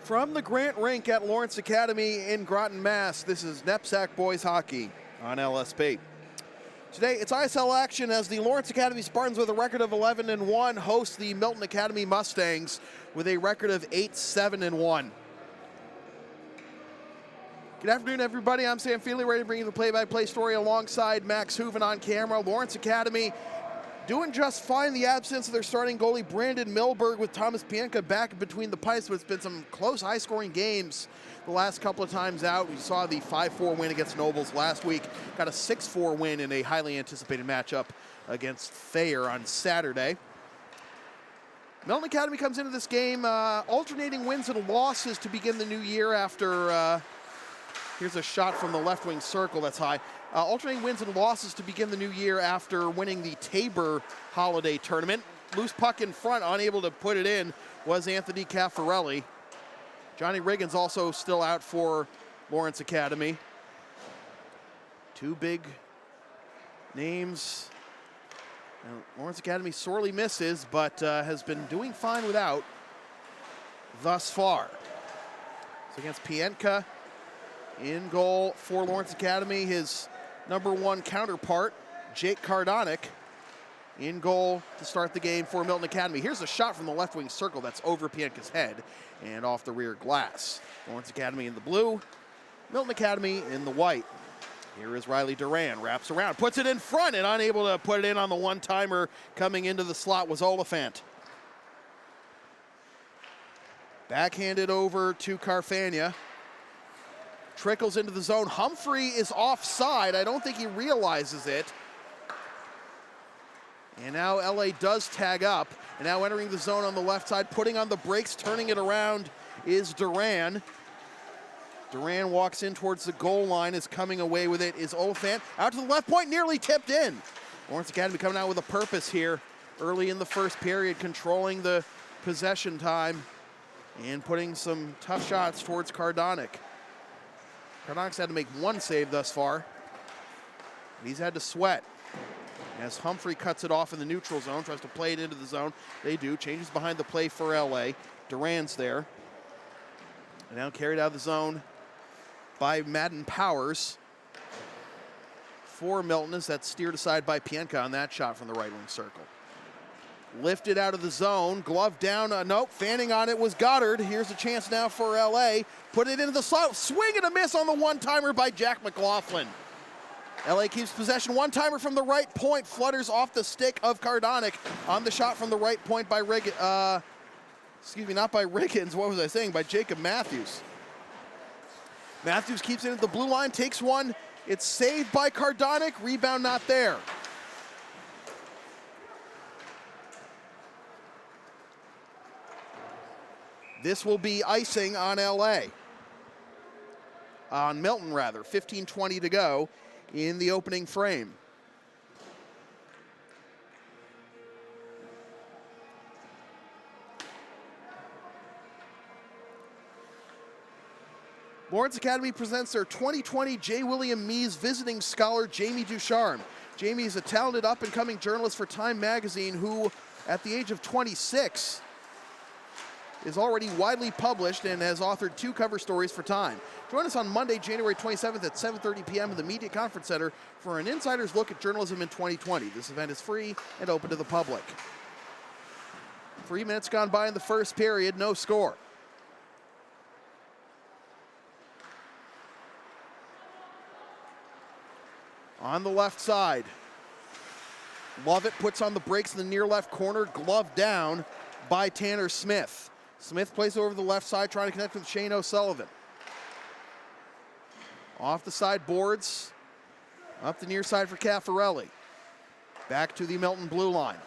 From the Grant Rink at Lawrence Academy in Groton, Mass., this is NEPSAC Boys Hockey on LSP. Today, it's ISL action as the Lawrence Academy Spartans with a record of 11-1 host the Milton Academy Mustangs with a record of 8-7-1. Good afternoon, everybody. I'm Sam Feely, ready to bring you the play-by-play story alongside Max Hooven on camera. Lawrence Academy doing just fine in the absence of their starting goalie, Brandon Milberg, with Thomas Pienka back between the pipes. But it's been some close, high-scoring games the last couple of times out. We saw the 5-4 win against Nobles last week. Got a 6-4 win in a highly anticipated matchup against Thayer on Saturday. Milton Academy comes into this game alternating wins and losses to begin the new year after... here's a shot from the left wing circle, that's high. Alternating wins and losses to begin the new year after winning the Tabor Holiday Tournament. Loose puck in front, unable to put it in, was Anthony Caffarelli. Johnny Riggins also still out for Lawrence Academy. Two big names. Lawrence Academy sorely misses, but has been doing fine without thus far. So against Pienka, in goal for Lawrence Academy, his number one counterpart, Jake Cardonic, in goal to start the game for Milton Academy. Here's a shot from the left wing circle that's over Pienka's head and off the rear glass. Lawrence Academy in the blue, Milton Academy in the white. Here is Riley Duran, wraps around, puts it in front, and unable to put it in on the one-timer coming into the slot was Oliphant. Backhanded over to Carfagna. Trickles into the zone. Humphrey is offside. I don't think he realizes it. And now LA does tag up. And now entering the zone on the left side, putting on the brakes, turning it around is Duran. Duran walks in towards the goal line, is coming away with it, is Oliphant. Out to the left point, nearly tipped in. Lawrence Academy coming out with a purpose here early in the first period, controlling the possession time and putting some tough shots towards Cardonic. Cardonic's had to make one save thus far. He's had to sweat. As Humphrey cuts it off in the neutral zone, tries to play it into the zone. They do. Changes behind the play for LA. Duran's there. And now carried out of the zone by Madden Powers. For Milton, as that's steered aside by Pienka on that shot from the right wing circle. Lifted out of the zone, glove down, nope, fanning on it was Goddard. Here's a chance now for LA. Put it into the slot, swing and a miss on the one-timer by Jack McLaughlin. LA keeps possession, one-timer from the right point, flutters off the stick of Cardonic on the shot from the right point by not by Riggins, what was I saying, by Jacob Matthews. Matthews keeps it at the blue line, takes one, it's saved by Cardonic, rebound not there. This will be icing on Milton rather. 15:20 to go in the opening frame. Lawrence Academy presents their 2020 J. William Mees Visiting Scholar, Jamie Ducharme. Jamie is a talented up-and-coming journalist for Time Magazine who, at the age of 26, is already widely published and has authored 2 cover stories for Time. Join us on Monday, January 27th at 7:30 p.m. in the Media Conference Center for an insider's look at journalism in 2020. This event is free and open to the public. 3 minutes gone by in the first period, no score. On the left side, Lovett puts on the brakes in the near left corner, glove down by Tanner Smith. Smith plays over the left side, trying to connect with Shane O'Sullivan. Off the side boards, up the near side for Caffarelli. Back to the Milton blue line.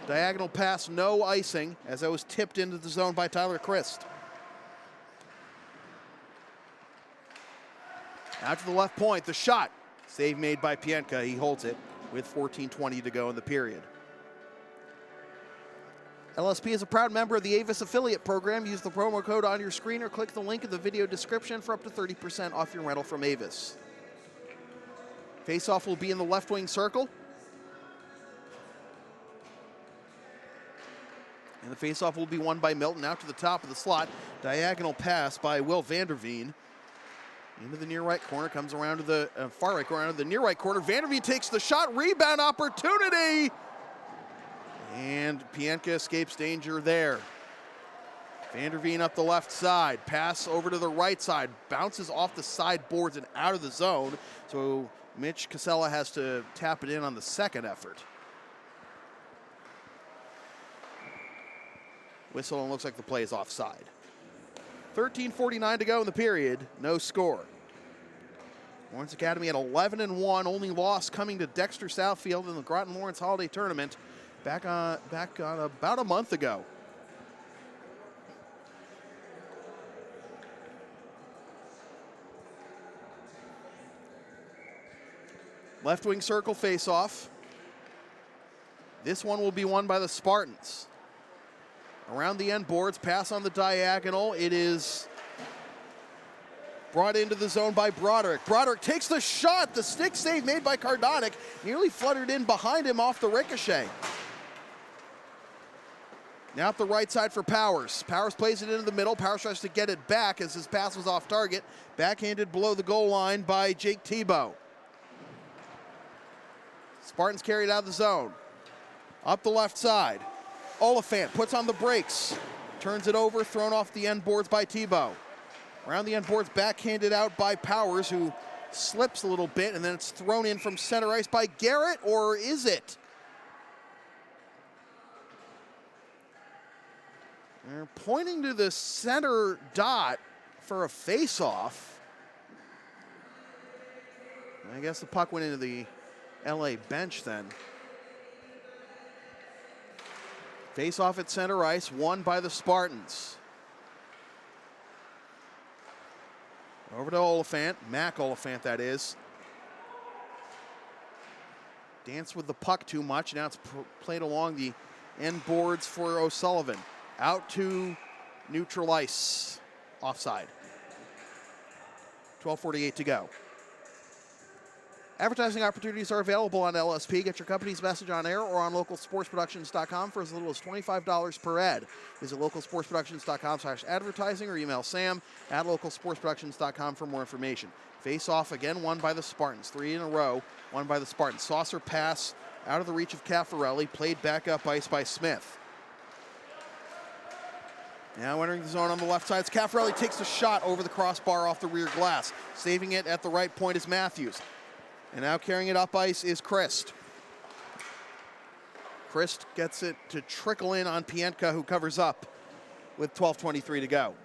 Diagonal pass, no icing, as that was tipped into the zone by Tyler Christ. Out to the left point, the shot. Save made by Pienka, he holds it with 14:20 to go in the period. LSP is a proud member of the Avis affiliate program. Use the promo code on your screen or click the link in the video description for up to 30% off your rental from Avis. Faceoff will be in the left wing circle. And the faceoff will be won by Milton out to the top of the slot. Diagonal pass by Will Vanderveen. Into the near right corner, comes around to the far right corner, to the near right corner. Vanderveen takes the shot, rebound opportunity. And Pienka escapes danger there. Vanderveen up the left side, pass over to the right side, bounces off the side boards and out of the zone. So Mitch Casella has to tap it in on the second effort. Whistle, and looks like the play is offside. 13:49 to go in the period, no score. Lawrence Academy at 11-1, only loss coming to Dexter Southfield in the Groton Lawrence Holiday Tournament back on about a month ago. Left wing circle face-off. This one will be won by the Spartans. Around the end boards, pass on the diagonal. It is brought into the zone by Broderick. Broderick takes the shot. The stick save made by Cardonic. Nearly fluttered in behind him off the ricochet. Now up the right side for Powers. Powers plays it into the middle. Powers tries to get it back as his pass was off target. Backhanded below the goal line by Jake Tebow. Spartans carried out of the zone. Up the left side. Oliphant puts on the brakes. Turns it over, thrown off the end boards by Tebow. Around the end boards, backhanded out by Powers, who slips a little bit, and then it's thrown in from center ice by Garrett, or is it? They're pointing to the center dot for a face-off. I guess the puck went into the LA bench then. Face-off at center ice, won by the Spartans. Over to Oliphant, Mac Oliphant that is. Danced with the puck too much, now it's played along the end boards for O'Sullivan. Out to neutral ice, offside. 12:48 to go. Advertising opportunities are available on LSP. Get your company's message on air or on localsportsproductions.com for as little as $25 per ad. Visit localsportsproductions.com/advertising or email sam@localsportsproductions.com for more information. Face off again, won by the Spartans. 3 in a row, won by the Spartans. Saucer pass out of the reach of Caffarelli, played back up ice by Smith. Now entering the zone on the left side, Caffarelli takes the shot over the crossbar off the rear glass. Saving it at the right point is Matthews. And now carrying it up ice is Christ. Christ gets it to trickle in on Pienka, who covers up with 12:23 to go.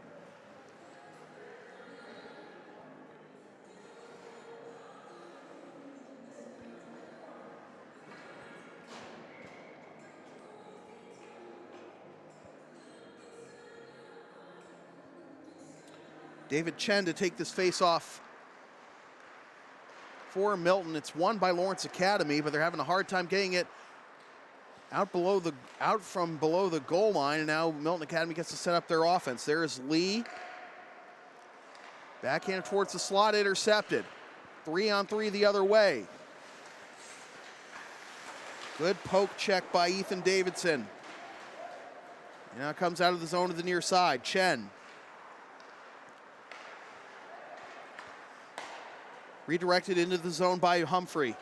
David Chen to take this face off for Milton. It's won by Lawrence Academy, but they're having a hard time getting it out from below the goal line, and now Milton Academy gets to set up their offense. There's Lee. Backhanded towards the slot, intercepted. 3-on-3 the other way. Good poke check by Ethan Davidson. And now comes out of the zone to the near side. Chen. Redirected into the zone by Humphrey.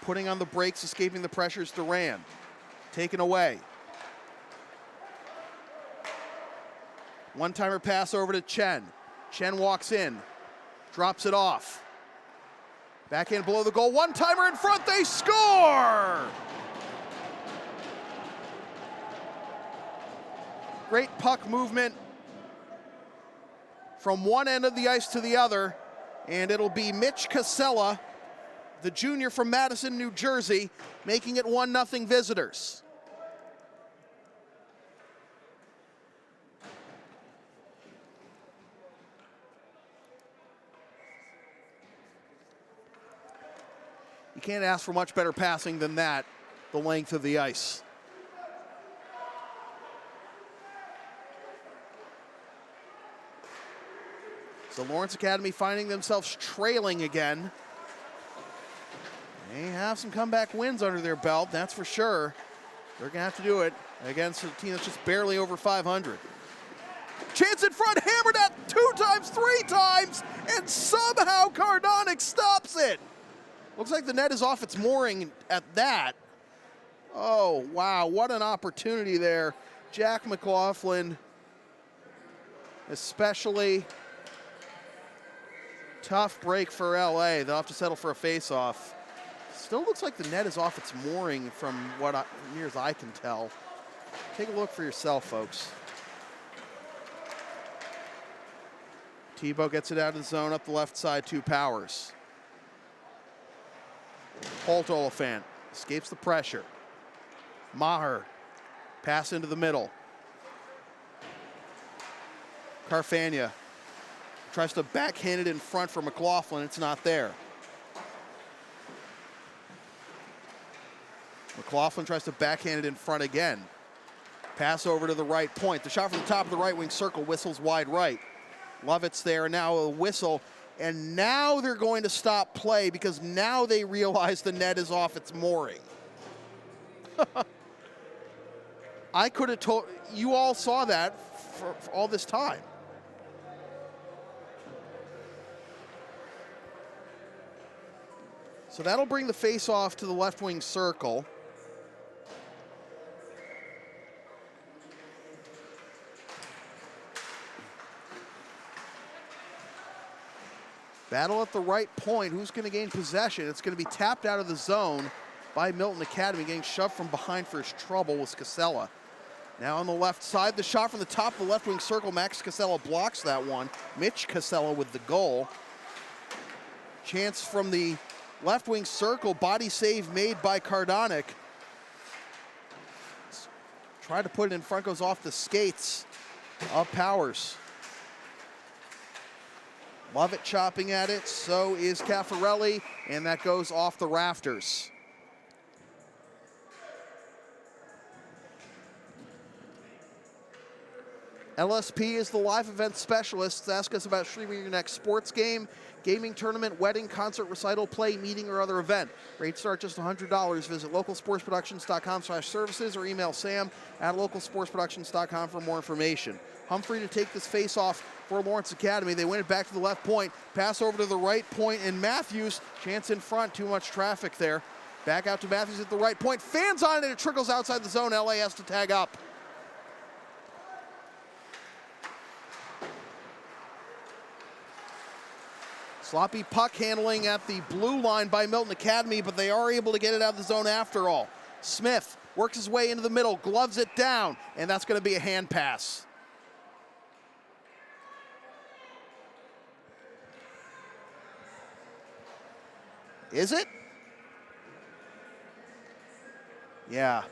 Putting on the brakes, escaping the pressures, Duran. Taken away. One-timer pass over to Chen. Chen walks in. Drops it off. Backhand below the goal. One-timer in front. They score! Great puck movement from one end of the ice to the other. And it'll be Mitch Casella, the junior from Madison, New Jersey, making it 1-0 visitors. You can't ask for much better passing than that, the length of the ice. So Lawrence Academy finding themselves trailing again. They have some comeback wins under their belt, that's for sure. They're gonna have to do it against a team that's just barely over 500. Chance in front, hammered at 2 times, 3 times, and somehow Cardonic stops it. Looks like the net is off its mooring at that. Oh, wow, what an opportunity there. Jack McLaughlin, especially tough break for LA. They'll have to settle for a face-off. Still looks like the net is off its mooring from near as I can tell. Take a look for yourself, folks. Tebow gets it out of the zone up the left side, 2 powers. Holt Oliphant escapes the pressure. Maher, pass into the middle. Carfagna tries to backhand it in front for McLaughlin. It's not there. McLaughlin tries to backhand it in front again. Pass over to the right point. The shot from the top of the right wing circle, whistles wide right. Lovett's there, now a whistle, and now they're going to stop play because now they realize the net is off its mooring. I could have told, you all saw that for all this time. So that'll bring the face-off to the left wing circle. Battle at the right point. Who's going to gain possession? It's going to be tapped out of the zone by Milton Academy, getting shoved from behind for his trouble was Casella. Now on the left side, the shot from the top of the left wing circle. Max Casella blocks that one. Mitch Casella with the goal. Chance from the left wing circle. Body save made by Cardonic. Tried to put it in front, goes off the skates of Powers. Lovett chopping at it, so is Caffarelli, and that goes off the rafters. LSP is the live event specialist. Ask us about streaming your next sports game, gaming tournament, wedding, concert, recital, play, meeting, or other event. Rates start just $100. Visit localsportsproductions.com/services or email sam@localsportsproductions.com for more information. Humphrey to take this face off for Lawrence Academy. They win it back to the left point. Pass over to the right point, and Matthews, chance in front, too much traffic there. Back out to Matthews at the right point. Fans on it, and it trickles outside the zone. LA has to tag up. Sloppy puck handling at the blue line by Milton Academy, but they are able to get it out of the zone after all. Smith works his way into the middle, gloves it down, and that's going to be a hand pass. Is it? Yeah.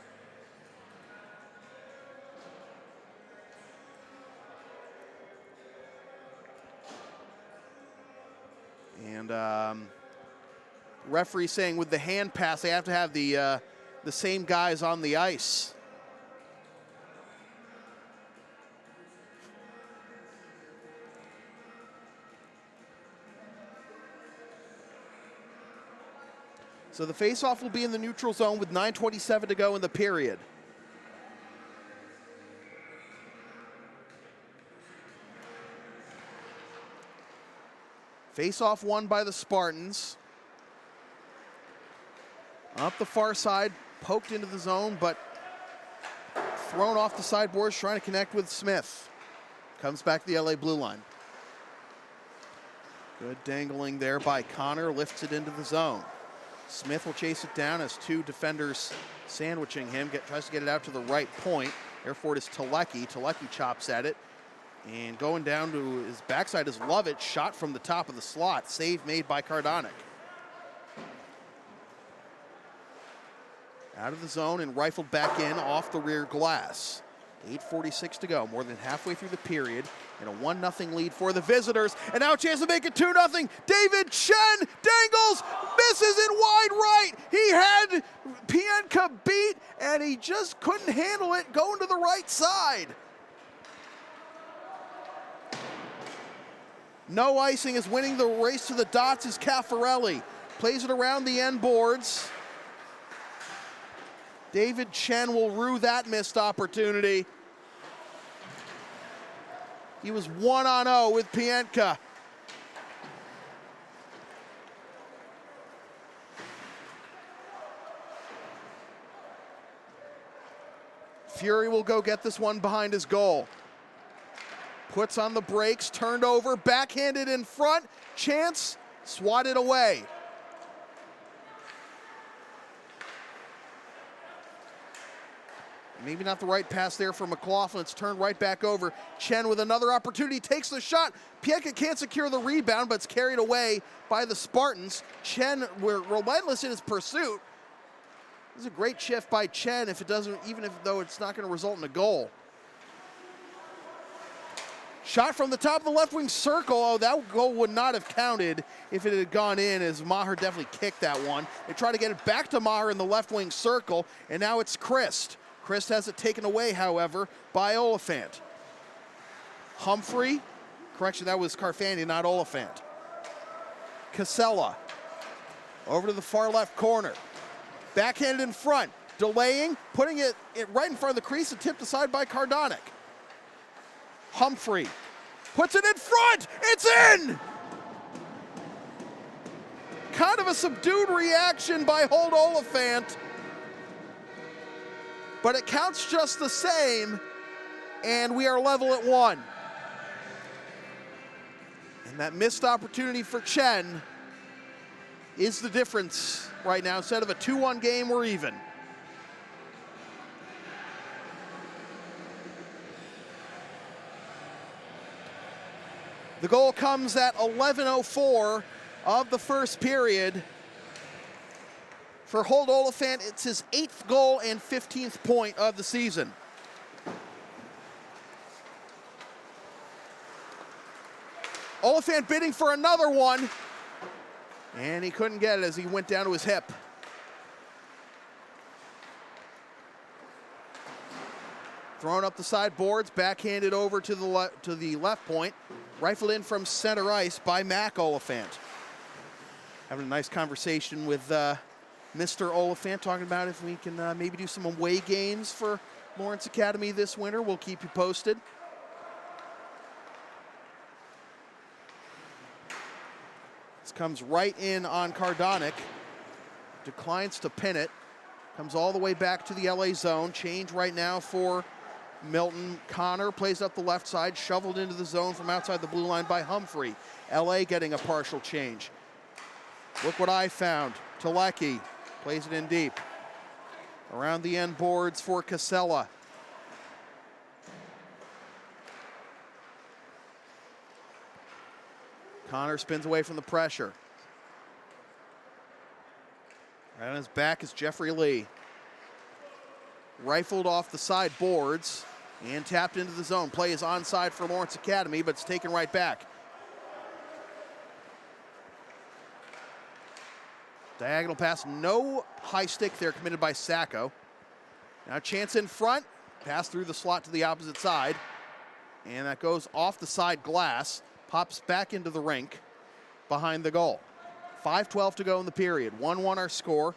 And referee saying with the hand pass, they have to have the same guys on the ice. So the face-off will be in the neutral zone with 9:27 to go in the period. Face-off won by the Spartans. Up the far side, poked into the zone, but thrown off the sideboards, trying to connect with Smith. Comes back to the LA blue line. Good dangling there by Connor, lifts it into the zone. Smith will chase it down as 2 defenders sandwiching him. Tries to get it out to the right point. Therefore, it is Telecki. Telecki chops at it. And going down to his backside is Lovett. Shot from the top of the slot. Save made by Cardonic. Out of the zone and rifled back in off the rear glass. 8:46 to go, more than halfway through the period, and a 1-0 lead for the visitors. And now a chance to make it 2-0. David Chen dangles, misses it wide right. He had Pienka beat, and he just couldn't handle it going to the right side. No icing is winning the race to the dots is Caffarelli. Plays it around the end boards. David Chen will rue that missed opportunity. He was 1-0 with Pienka. Fury will go get this one behind his goal. Puts on the brakes, turned over, backhanded in front, chance, swatted away. Maybe not the right pass there for McLaughlin. It's turned right back over. Chen with another opportunity, takes the shot. Pienka can't secure the rebound, but it's carried away by the Spartans. Chen were relentless in his pursuit. This is a great shift by Chen if it doesn't, even though it's not going to result in a goal. Shot from the top of the left wing circle. Oh, that goal would not have counted if it had gone in, as Maher definitely kicked that one. They try to get it back to Maher in the left wing circle, and now it's Christ. Christ has it taken away, however, by Oliphant. Humphrey, correction, that was Carfani, not Oliphant. Casella, over to the far left corner. Backhanded in front, delaying, putting it right in front of the crease and tipped aside by Cardonic. Humphrey puts it in front, it's in! Kind of a subdued reaction by Holt Oliphant, but it counts just the same, and we are level at 1. And that missed opportunity for Chen is the difference right now. Instead of a 2-1 game, we're even. The goal comes at 11:04 of the first period. For Holt Oliphant, it's his 8th goal and 15th point of the season. Oliphant bidding for another one, and he couldn't get it as he went down to his hip. Thrown up the side boards, backhanded over to the left point, rifled in from center ice by Mac Oliphant. Having a nice conversation with Mr. Oliphant, talking about if we can maybe do some away games for Lawrence Academy this winter. We'll keep you posted. This comes right in on Cardonic. Declines to pin it. Comes all the way back to the LA zone. Change right now for Milton. Connor plays up the left side, shoveled into the zone from outside the blue line by Humphrey. LA getting a partial change. Look what I found. Telecki plays it in deep. Around the end boards for Casella. Connor spins away from the pressure. Right on his back is Jeffrey Lee. Rifled off the side boards and tapped into the zone. Play is onside for Lawrence Academy, but it's taken right back. Diagonal pass, no high stick there committed by Sacco. Now chance in front, pass through the slot to the opposite side, and that goes off the side glass, pops back into the rink behind the goal. 5:12 to go in the period. 1-1 our score.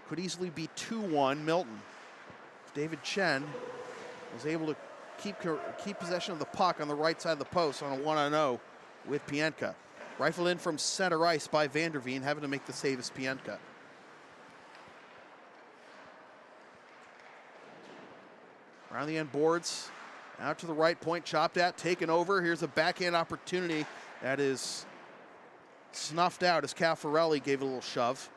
Could easily be 2-1 Milton. David Chen was able to keep possession of the puck on the right side of the post on a 1-0 with Pienka. Rifled in from center ice by Vanderveen, having to make the save as Pienka. Around the end boards, out to the right point, chopped at, taken over. Here's a backhand opportunity that is snuffed out as Caffarelli gave it a little shove.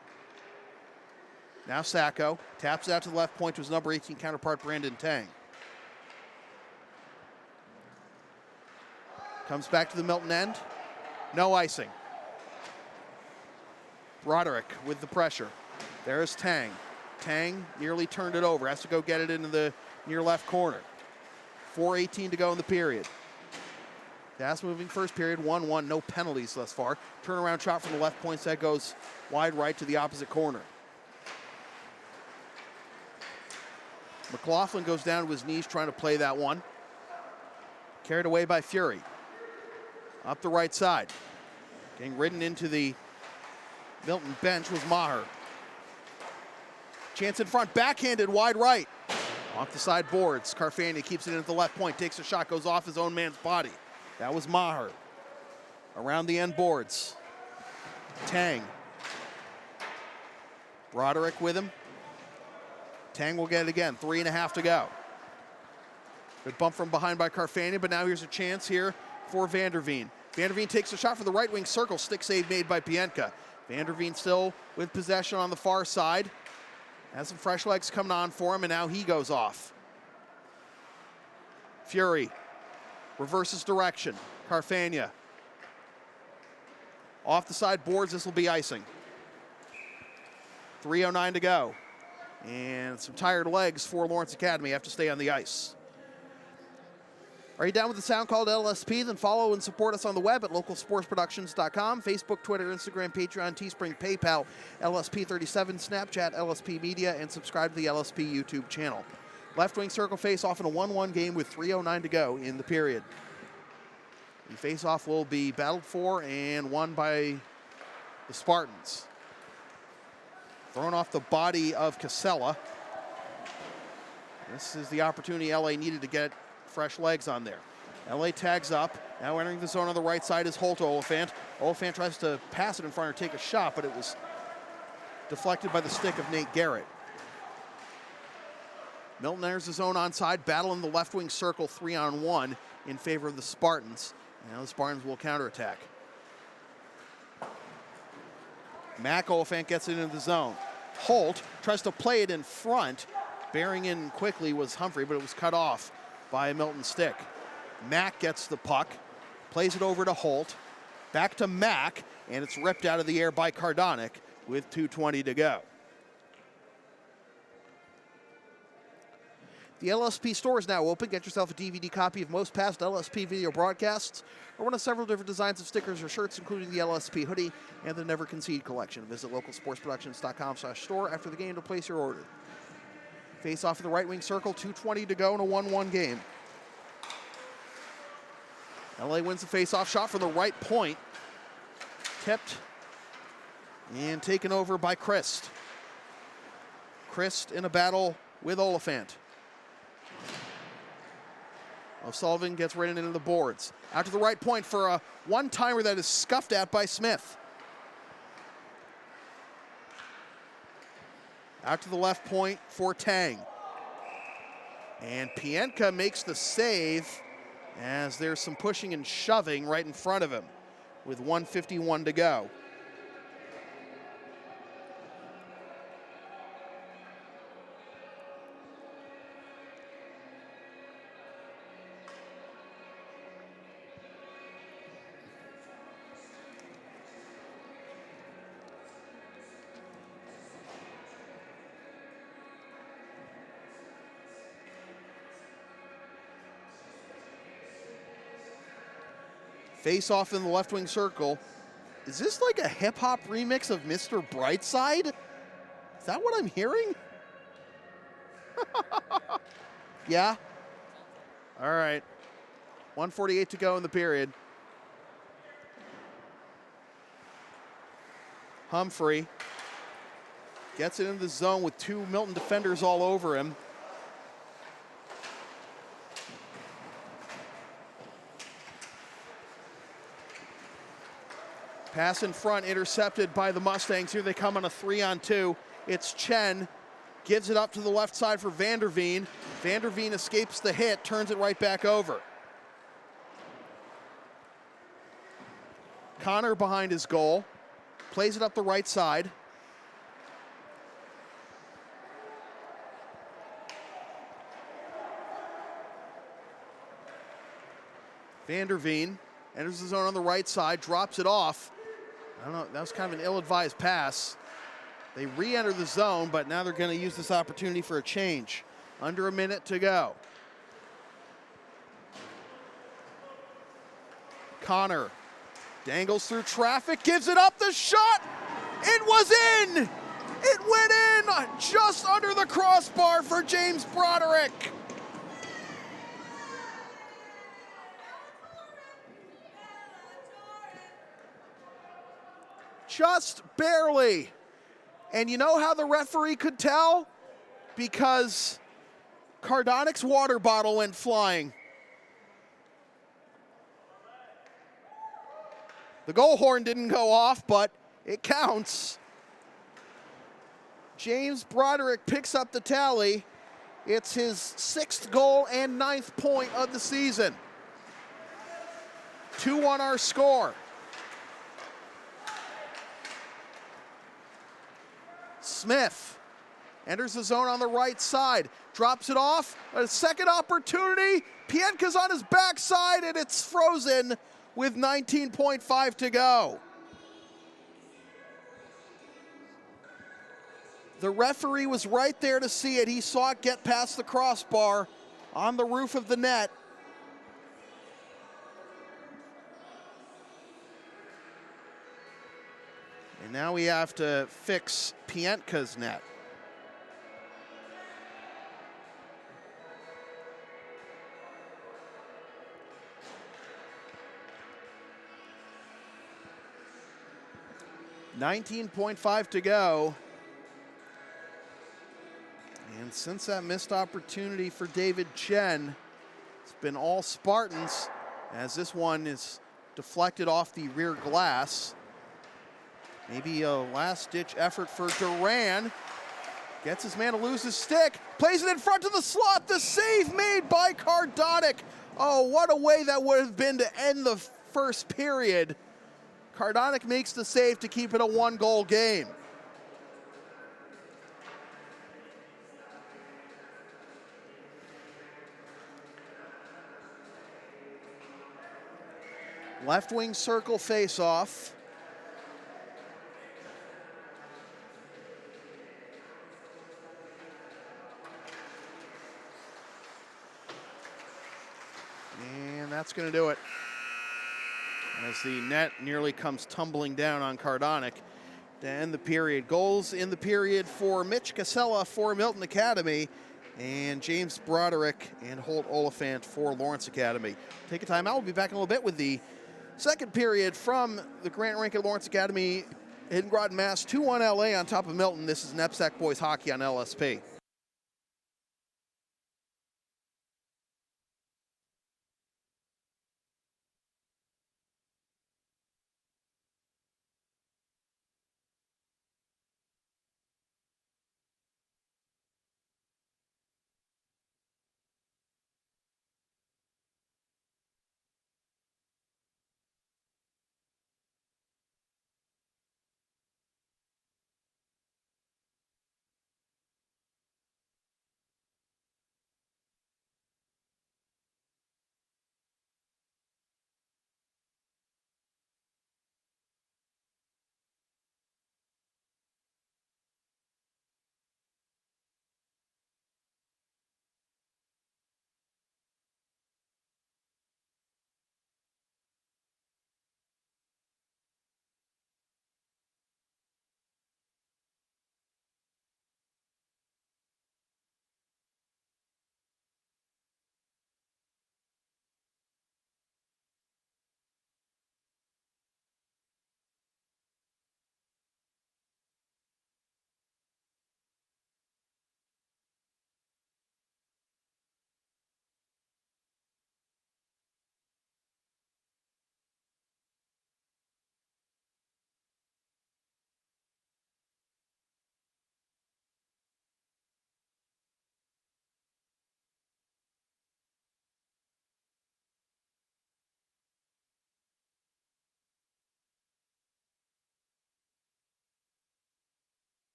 Now Sacco taps it out to the left point to his number 18 counterpart, Brandon Tang. Comes back to the Milton end. No icing. Broderick with the pressure. There's Tang. Tang nearly turned it over. Has to go get it into the near left corner. 4:18 to go in the period. Fast moving first period, 1-1, no penalties thus far. Turnaround shot from the left point, that goes wide right to the opposite corner. McLaughlin goes down to his knees trying to play that one. Carried away by Fury. Up the right side. Getting ridden into the Milton bench was Maher. Chance in front, backhanded, wide right. Off the side boards, Carfagna keeps it in at the left point, takes a shot, goes off his own man's body. That was Maher. Around the end boards. Tang. Broderick with him. Tang will get it again, 3.5 to go. Good bump from behind by Carfagna, but now here's a chance here for Vanderveen. Vanderveen takes a shot for the right wing circle, stick save made by Pienka. Vanderveen still with possession on the far side. Has some fresh legs coming on for him, and now he goes off. Fury reverses direction. Carfagna. Off the side boards, this will be icing. 3:09 to go. And some tired legs for Lawrence Academy, have to stay on the ice. Are you down with the sound called LSP? Then follow and support us on the web at localsportsproductions.com, Facebook, Twitter, Instagram, Patreon, Teespring, PayPal, LSP37, Snapchat, LSP Media, and subscribe to the LSP YouTube channel. Left wing circle face-off in a 1-1 game with 3:09 to go in the period. The face-off will be battled for and won by the Spartans. Thrown off the body of Casella. This is the opportunity LA needed to get fresh legs on there. LA tags up. Now entering the zone on the right side is Holt Oliphant. Oliphant tries to pass it in front or take a shot, but it was deflected by the stick of Nate Garrett. Milton enters the zone onside, battle in the left wing circle, 3-on-1 in favor of the Spartans. Now the Spartans will counterattack. Mack Oliphant gets it into the zone. Holt tries to play it in front. Bearing in quickly was Humphrey, but it was cut off by a Milton stick. Mack gets the puck, plays it over to Holt, back to Mack, and it's ripped out of the air by Cardonic with 2:20 to go. The LSP store is now open. Get yourself a DVD copy of most past LSP video broadcasts or one of several different designs of stickers or shirts, including the LSP hoodie and the Never Concede Collection. Visit localsportsproductions.com/store after the game to place your order. Face off in the right wing circle, 2:20 to go in a 1-1 game. LA wins the face-off shot from the right point. Tipped and taken over by Christ. Christ in a battle with Oliphant. O'Sullivan gets right into the boards. Out to the right point for a one-timer that is scuffed at by Smith. Out to the left point for Tang. And Pienka makes the save as there's some pushing and shoving right in front of him with 1:51 to go. Face off in the left wing circle. Is this like a hip hop remix of Mr. Brightside? Is that what I'm hearing? Yeah? All right. 1:48 to go in the period. Humphrey gets it into the zone with two Milton defenders all over him. Pass in front, intercepted by the Mustangs. Here they come on a 3-on-2. It's Chen, gives it up to the left side for Vanderveen. Vanderveen escapes the hit, turns it right back over. Connor behind his goal, plays it up the right side. Vanderveen enters the zone on the right side, drops it off. I don't know, that was kind of an ill-advised pass. They re-enter the zone, but now they're going to use this opportunity for a change. Under a minute to go. Connor dangles through traffic, gives it up, the shot! It was in! It went in just under the crossbar for James Broderick. Just barely. And you know how the referee could tell? Because Cardonic's water bottle went flying. The goal horn didn't go off, but it counts. James Broderick picks up the tally. It's his 6th goal and 9th point of the season. 2-1 our score. Smith enters the zone on the right side, drops it off, a second opportunity. Pienka's on his backside, and it's frozen with 19.5 to go. The referee was right there to see it. He saw it get past the crossbar on the roof of the net. And now we have to fix Pienka's net. $19.5 to go. And since that missed opportunity for David Chen, it's been all Spartans, as this one is deflected off the rear glass. Maybe a last-ditch effort for Duran. Gets his man to lose his stick, plays it in front of the slot. The save made by Cardonic. Oh, what a way that would have been to end the first period. Cardonic makes the save to keep it a 1-goal game. Left wing circle face-off. And that's going to do it, as the net nearly comes tumbling down on Cardonic to end the period. Goals in the period for Mitch Casella for Milton Academy, and James Broderick and Holt Oliphant for Lawrence Academy. Take a time out. We'll be back in a little bit with the second period from the Grant Rink at Lawrence Academy, Hidden Groton, Mass. 2-1 LA on top of Milton. This is NEPSAC Boys Hockey on LSP.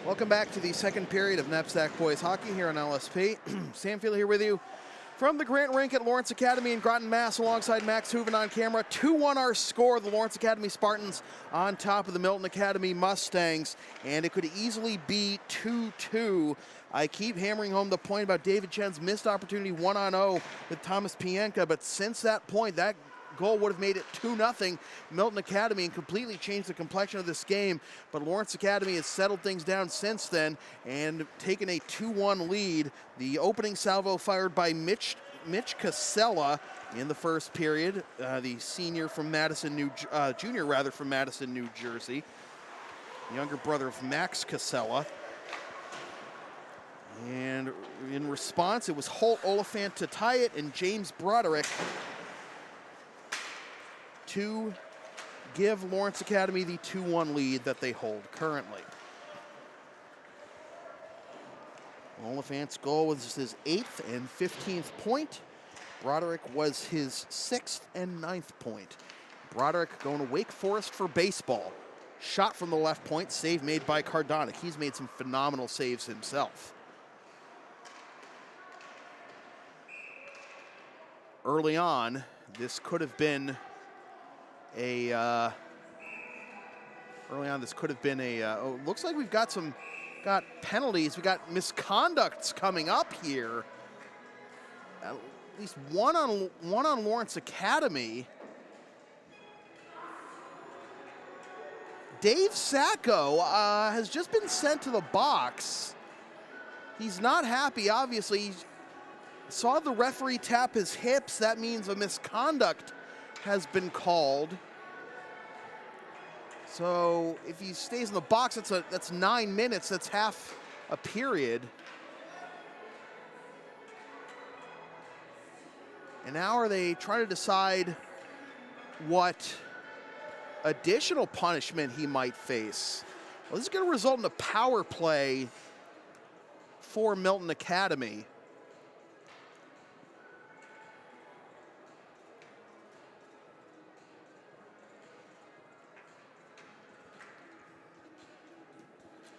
Welcome back to the second period of NEPSAC Boys Hockey here on LSP. Sam Feely here with you from the Grant Rink at Lawrence Academy in Groton, Mass, alongside Max Hooven on camera. 2-1 our score. The Lawrence Academy Spartans on top of the Milton Academy Mustangs, and it could easily be 2-2. I keep hammering home the point about David Chen's missed opportunity 1-on-0 with Thomas Pienka, but since that point, that goal would have made it 2-0 Milton Academy and completely changed the complexion of this game. But Lawrence Academy has settled things down since then and taken a 2-1 lead. The opening salvo fired by Mitch Casella in the first period, the senior from Madison, junior rather, from Madison, New Jersey, younger brother of Max Casella. And in response, it was Holt Oliphant to tie it and James Broderick to give Lawrence Academy the 2-1 lead that they hold currently. Oliphant's goal was his 8th and 15th point. Broderick was his 6th and 9th point. Broderick going to Wake Forest for baseball. Shot from the left point, save made by Cardonic. He's made some phenomenal saves himself. Early on, this could have been looks like we've got penalties. We got misconducts coming up here. At least one on Lawrence Academy. Dave Sacco has just been sent to the box. He's not happy, obviously. He saw the referee tap his hips. That means a misconduct has been called. So if he stays in the box, that's 9 minutes. That's half a period. And now are they trying to decide what additional punishment he might face? Well, this is going to result in a power play for Milton Academy.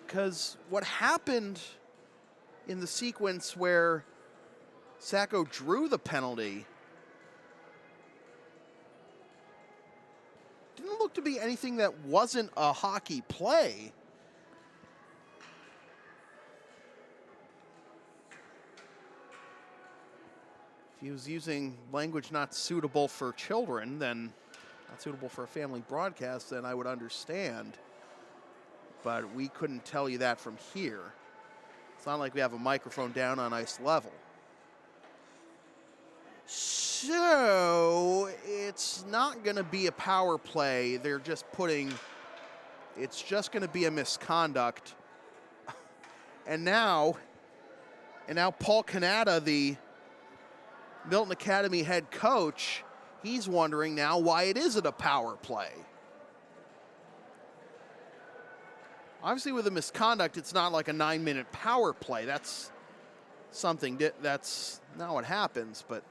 Because what happened in the sequence where Sacco drew the penalty didn't look to be anything that wasn't a hockey play. If he was using language not suitable for children, then not suitable for a family broadcast, then I would understand. But we couldn't tell you that from here. It's not like we have a microphone down on ice level. So it's not going to be a power play. They're just it's just going to be a misconduct. And now Paul Canada, the Milton Academy head coach, he's wondering now why it isn't a power play. Obviously, with a misconduct, it's not like a 9-minute power play. That's something that's not what happens, but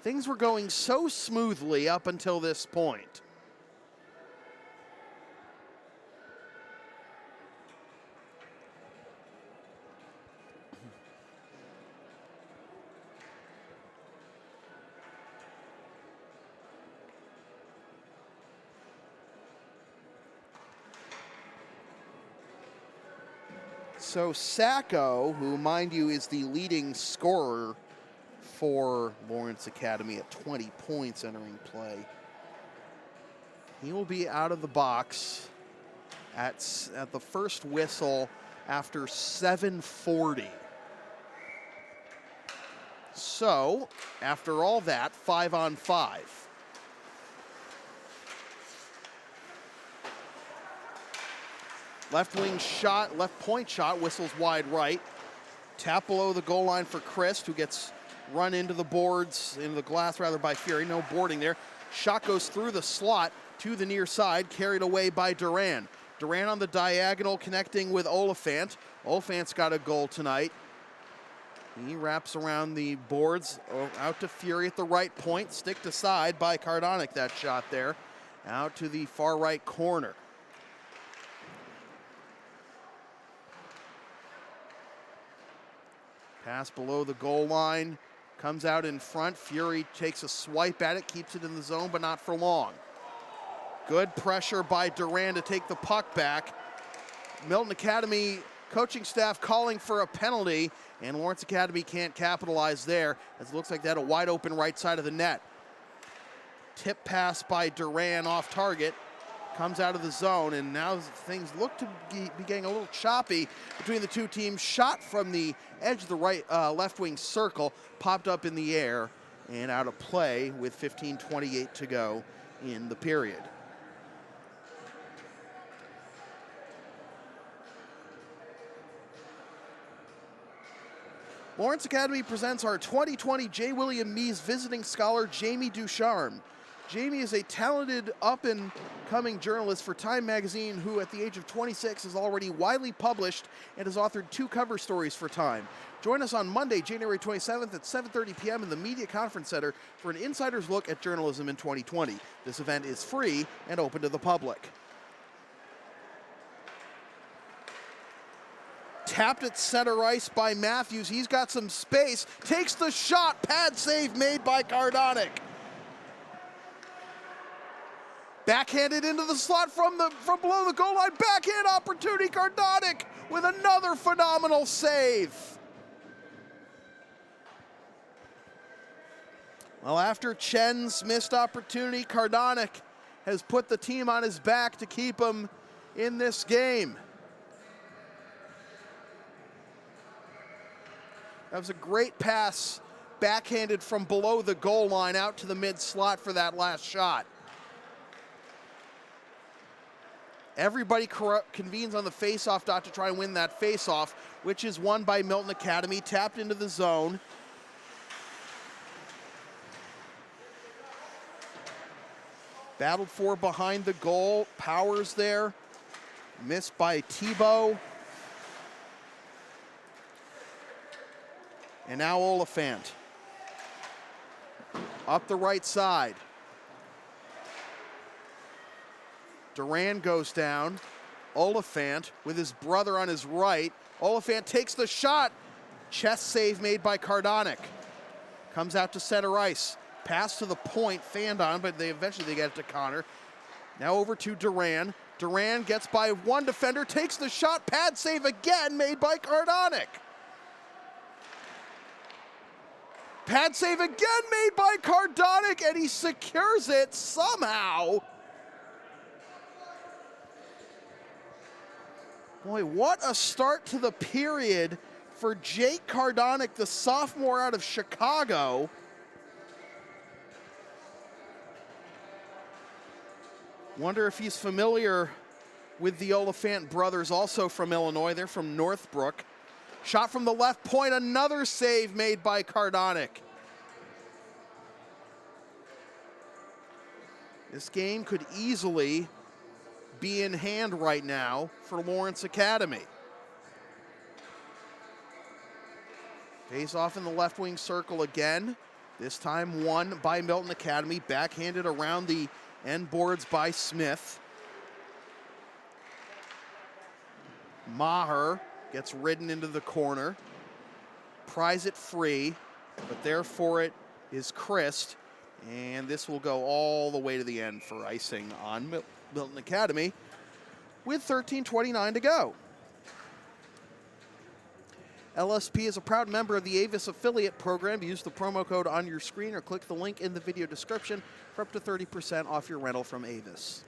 things were going so smoothly up until this point. So Sacco, who, mind you, is the leading scorer for Lawrence Academy at 20 points entering play, he will be out of the box at the first whistle after 7:40. So, after all that, 5-on-5. Left wing shot, left point shot, whistles wide right. Tap below the goal line for Christ, who gets run into the boards, into the glass rather, by Fury. No boarding there. Shot goes through the slot to the near side, carried away by Duran. Duran on the diagonal connecting with Oliphant. Oliphant's got a goal tonight. He wraps around the boards, out to Fury at the right point, sticked aside by Cardonic, that shot there, out to the far right corner. Pass below the goal line, comes out in front. Fury takes a swipe at it, keeps it in the zone, but not for long. Good pressure by Duran to take the puck back. Milton Academy coaching staff calling for a penalty, and Lawrence Academy can't capitalize there, as it looks like they had a wide open right side of the net. Tip pass by Duran off target, comes out of the zone, and now things look to be getting a little choppy between the two teams. Shot from the edge of the right left wing circle, popped up in the air and out of play with 15:28 to go in the period. Lawrence Academy presents our 2020 J. William Mees Visiting Scholar, Jamie Ducharme. Jamie is a talented up-and-coming journalist for Time magazine who, at the age of 26, is already widely published and has authored 2 cover stories for Time. Join us on Monday, January 27th at 7:30 p.m. in the Media Conference Center for an insider's look at journalism in 2020. This event is free and open to the public. Tapped at center ice by Matthews. He's got some space. Takes the shot. Pad save made by Cardonic. Backhanded into the slot from below the goal line. Backhand opportunity. Cardonic with another phenomenal save. Well, after Chen's missed opportunity, Cardonic has put the team on his back to keep him in this game. That was a great pass, backhanded from below the goal line out to the mid slot for that last shot. Everybody convenes on the faceoff dot to try and win that faceoff, which is won by Milton Academy, tapped into the zone. Battled for behind the goal, Powers there, missed by Tebow. And now Oliphant. Up the right side. Duran goes down. Oliphant with his brother on his right. Oliphant takes the shot. Chest save made by Cardonic. Comes out to center ice. Pass to the point, fanned on, but eventually they get it to Connor. Now over to Duran. Duran gets by one defender, takes the shot. Pad save again made by Cardonic. Pad save again made by Cardonic, and he secures it somehow. Boy, what a start to the period for Jake Cardonic, the sophomore out of Chicago. Wonder if he's familiar with the Oliphant brothers, also from Illinois. They're from Northbrook. Shot from the left point, another save made by Cardonic. This game could easily be in hand right now for Lawrence Academy. Face off in the left wing circle again. This time won by Milton Academy, backhanded around the end boards by Smith. Maher gets ridden into the corner. Pries it free, but there for it is Christ. And this will go all the way to the end for icing on Milton Academy with 13:29 to go. LSP is a proud member of the Avis affiliate program. Use the promo code on your screen or click the link in the video description for up to 30% off your rental from Avis.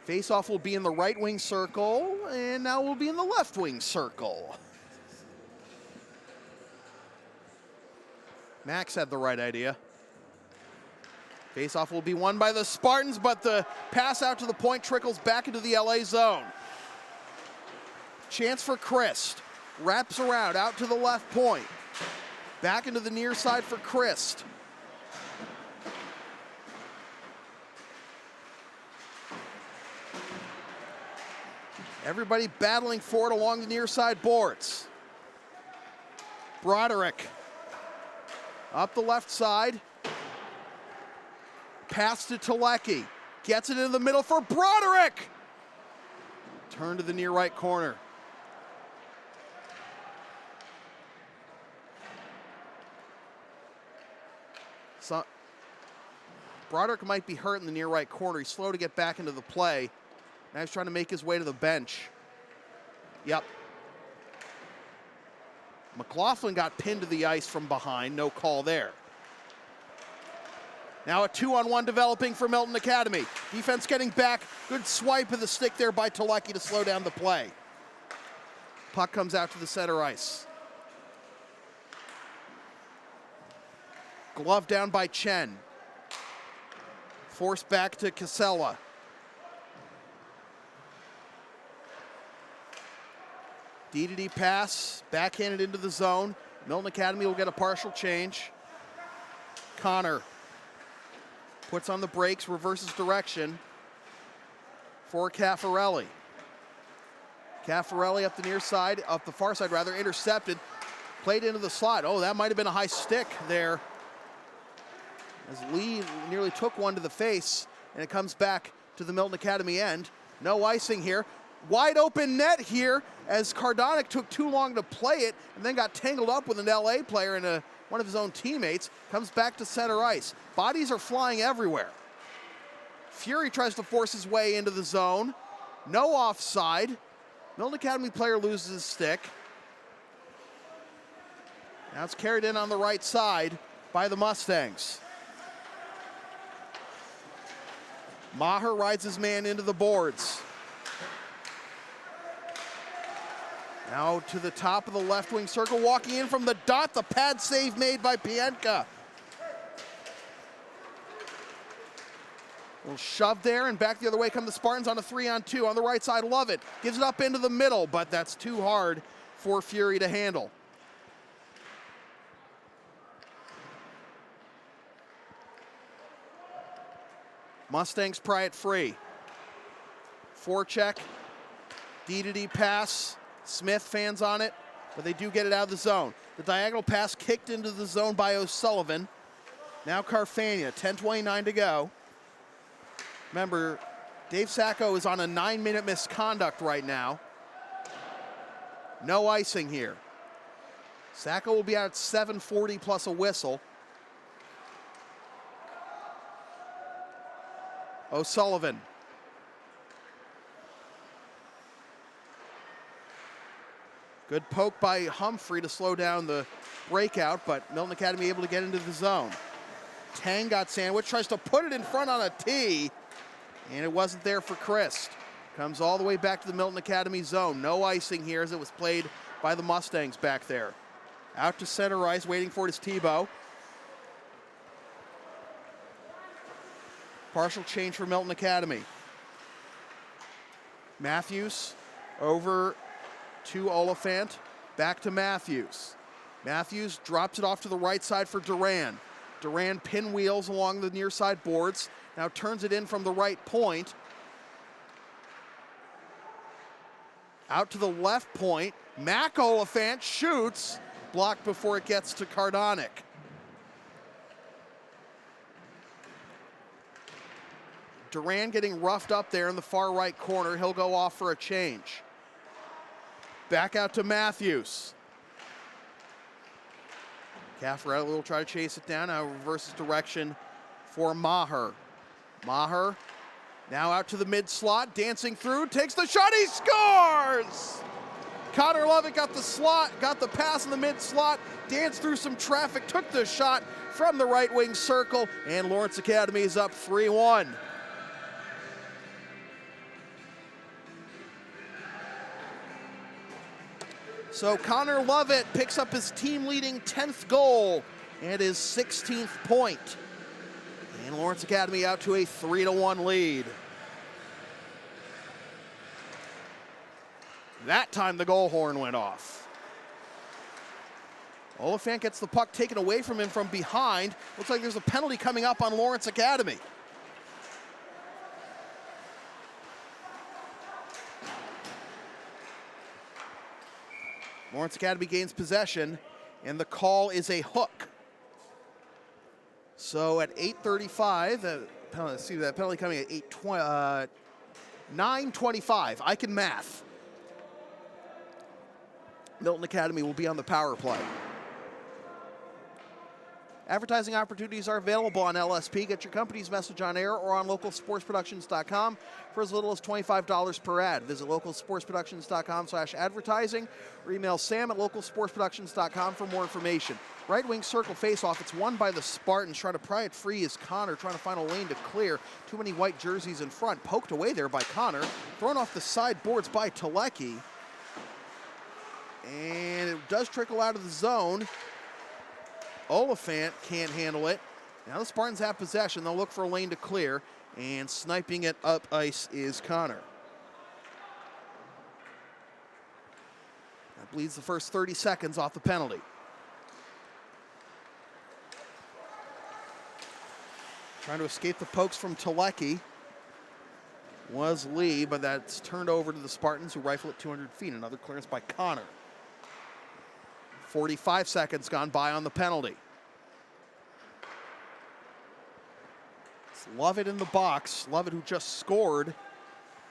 Faceoff will be in the right wing circle, and now will be in the left wing circle. Max had the right idea. Faceoff will be won by the Spartans, but the pass out to the point trickles back into the LA zone. Chance for Christ. Wraps around, out to the left point. Back into the near side for Christ. Everybody battling for it along the near side boards. Broderick up the left side. Pass to Telecki. Gets it in the middle for Broderick. Turn to the near right corner. Broderick might be hurt in the near right corner. He's slow to get back into the play. Now he's trying to make his way to the bench. Yep. McLaughlin got pinned to the ice from behind. No call there. Now a 2-on-1 developing for Milton Academy. Defense getting back. Good swipe of the stick there by Telecki to slow down the play. Puck comes out to the center ice. Glove down by Chen. Forced back to Casella. D-to-D pass, backhanded into the zone. Milton Academy will get a partial change. Connor puts on the brakes, reverses direction for Caffarelli. Caffarelli up the near side, up the far side rather, intercepted, played into the slot. Oh, that might have been a high stick there, as Lee nearly took one to the face, and it comes back to the Milton Academy end. No icing here. Wide open net here, as Cardonic took too long to play it and then got tangled up with an LA player and one of his own teammates. Comes back to center ice. Bodies are flying everywhere. Fury tries to force his way into the zone. No offside. Milton Academy player loses his stick. Now it's carried in on the right side by the Mustangs. Maher rides his man into the boards. Now to the top of the left wing circle, walking in from the dot, the pad save made by Pienka. A little shove there, and back the other way come the Spartans on a 3-on-2. On the right side, Lovett gives it up into the middle, but that's too hard for Fury to handle. Mustangs pry it free. Forecheck, D-to-D pass. Smith fans on it, but they do get it out of the zone. The diagonal pass kicked into the zone by O'Sullivan. Now Carfagna, 10:29 to go. Remember, Dave Sacco is on a 9-minute misconduct right now. No icing here. Sacco will be out at 7:40 plus a whistle. O'Sullivan. Good poke by Humphrey to slow down the breakout, but Milton Academy able to get into the zone. Tang got sandwiched, tries to put it in front on a tee, and it wasn't there for Christ. Comes all the way back to the Milton Academy zone. No icing here as it was played by the Mustangs back there. Out to center ice, waiting for it is Tebow. Partial change for Milton Academy. Matthews over to Oliphant, back to Matthews. Matthews drops it off to the right side for Duran. Duran pinwheels along the near side boards, now turns it in from the right point. Out to the left point, Mac Oliphant shoots, blocked before it gets to Cardonic. Duran getting roughed up there in the far right corner. He'll go off for a change. Back out to Matthews. Caffarelli will try to chase it down. Now reverses direction for Maher. Maher now out to the mid slot, dancing through, takes the shot, he scores! Connor Lovett got the slot, got the pass in the mid slot, danced through some traffic, took the shot from the right wing circle, and Lawrence Academy is up 3-1. So Connor Lovett picks up his team-leading 10th goal and his 16th point. And Lawrence Academy out to a 3-1 lead. That time the goal horn went off. Oliphant gets the puck taken away from him from behind. Looks like there's a penalty coming up on Lawrence Academy. Lawrence Academy gains possession, and the call is a hook. So at 8:35, see that penalty coming at 9:25. I can math. Milton Academy will be on the power play. Advertising opportunities are available on LSP. Get your company's message on air or on localsportsproductions.com for as little as $25 per ad. Visit localsportsproductions.com/advertising or email sam@localsportsproductions.com for more information. Right wing circle face-off. It's won by the Spartans. Trying to pry it free is Connor, trying to find a lane to clear. Too many white jerseys in front. Poked away there by Connor. Thrown off the side boards by Telecki. And it does trickle out of the zone. Oliphant can't handle it. Now the Spartans have possession. They'll look for a lane to clear. And sniping it up ice is Connor. That bleeds the first 30 seconds off the penalty. Trying to escape the pokes from Telecki was Lee, but that's turned over to the Spartans, who rifle at 200 feet. Another clearance by Connor. 45 seconds gone by on the penalty. It's Lovett in the box. Lovett, who just scored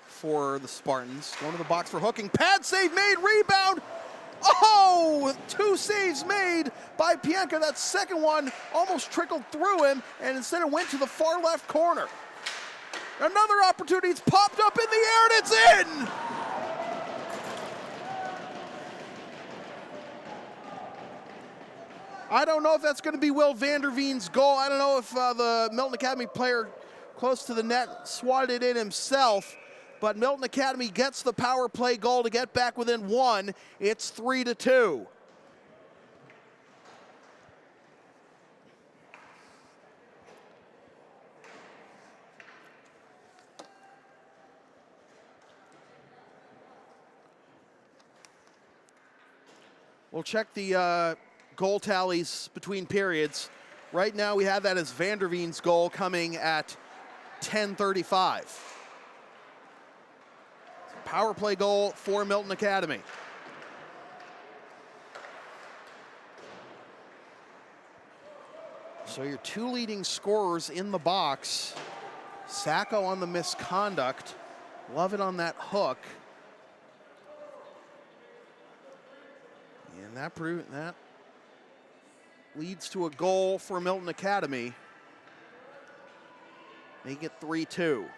for the Spartans. Going to the box for hooking. Pad save made. Rebound. Oh, 2 saves made by Pienka. That second one almost trickled through him, and instead it went to the far left corner. Another opportunity. It's popped up in the air, and it's in. I don't know if that's going to be Will Vanderveen's goal. I don't know if the Milton Academy player close to the net swatted it in himself, but Milton Academy gets the power play goal to get back within 1. It's 3-2. We'll check the goal tallies between periods. Right now we have that as Vanderveen's goal coming at 10:35. Power play goal for Milton Academy. So your 2 leading scorers in the box. Sacco on the misconduct. Lovett on that hook. And that leads to a goal for Milton Academy. They get 3-2.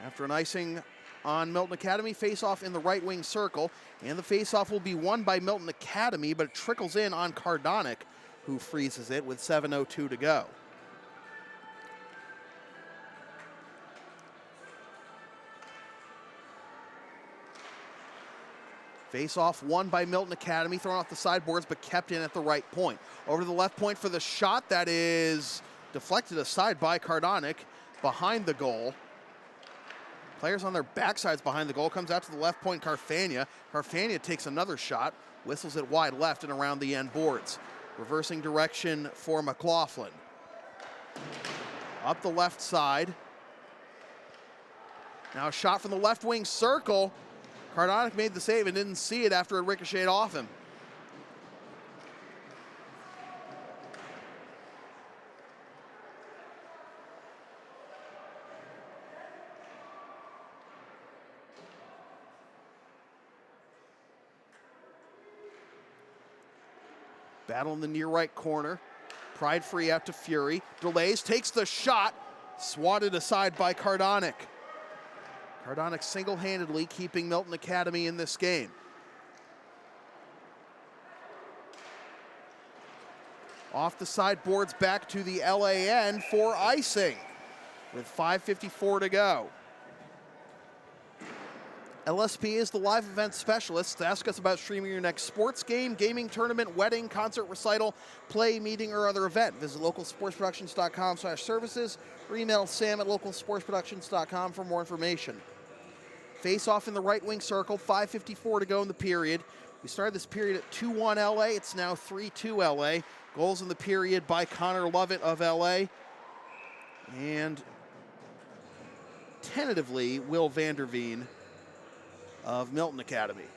After an icing on Milton Academy, face-off in the right wing circle, and the face-off will be won by Milton Academy, but it trickles in on Cardonic, who freezes it with 7:02 to go. Face-off won by Milton Academy, thrown off the sideboards, but kept in at the right point. Over to the left point for the shot that is deflected aside by Cardonic behind the goal. Players on their backsides behind the goal. Comes out to the left point, Carfagna. Carfagna takes another shot, whistles it wide left and around the end boards. Reversing direction for McLaughlin. Up the left side. Now a shot from the left wing circle. Cardonic made the save and didn't see it after it ricocheted off him. Battle in the near right corner. Pride free out to Fury. Delays, takes the shot. Swatted aside by Cardonic. Cardonic single-handedly keeping Milton Academy in this game. Off the sideboards back to the LAN for icing with 5:54 to go. LSP is the live event specialist. Ask us about streaming your next sports game, gaming tournament, wedding, concert, recital, play, meeting, or other event. Visit localsportsproductions.com/services or email sam@localsportsproductions.com for more information. Face off in the right wing circle, 5:54 to go in the period. We started this period at 2-1 LA. It's now 3-2 LA. Goals in the period by Connor Lovett of LA. And tentatively, Will Vanderveen of Milton Academy.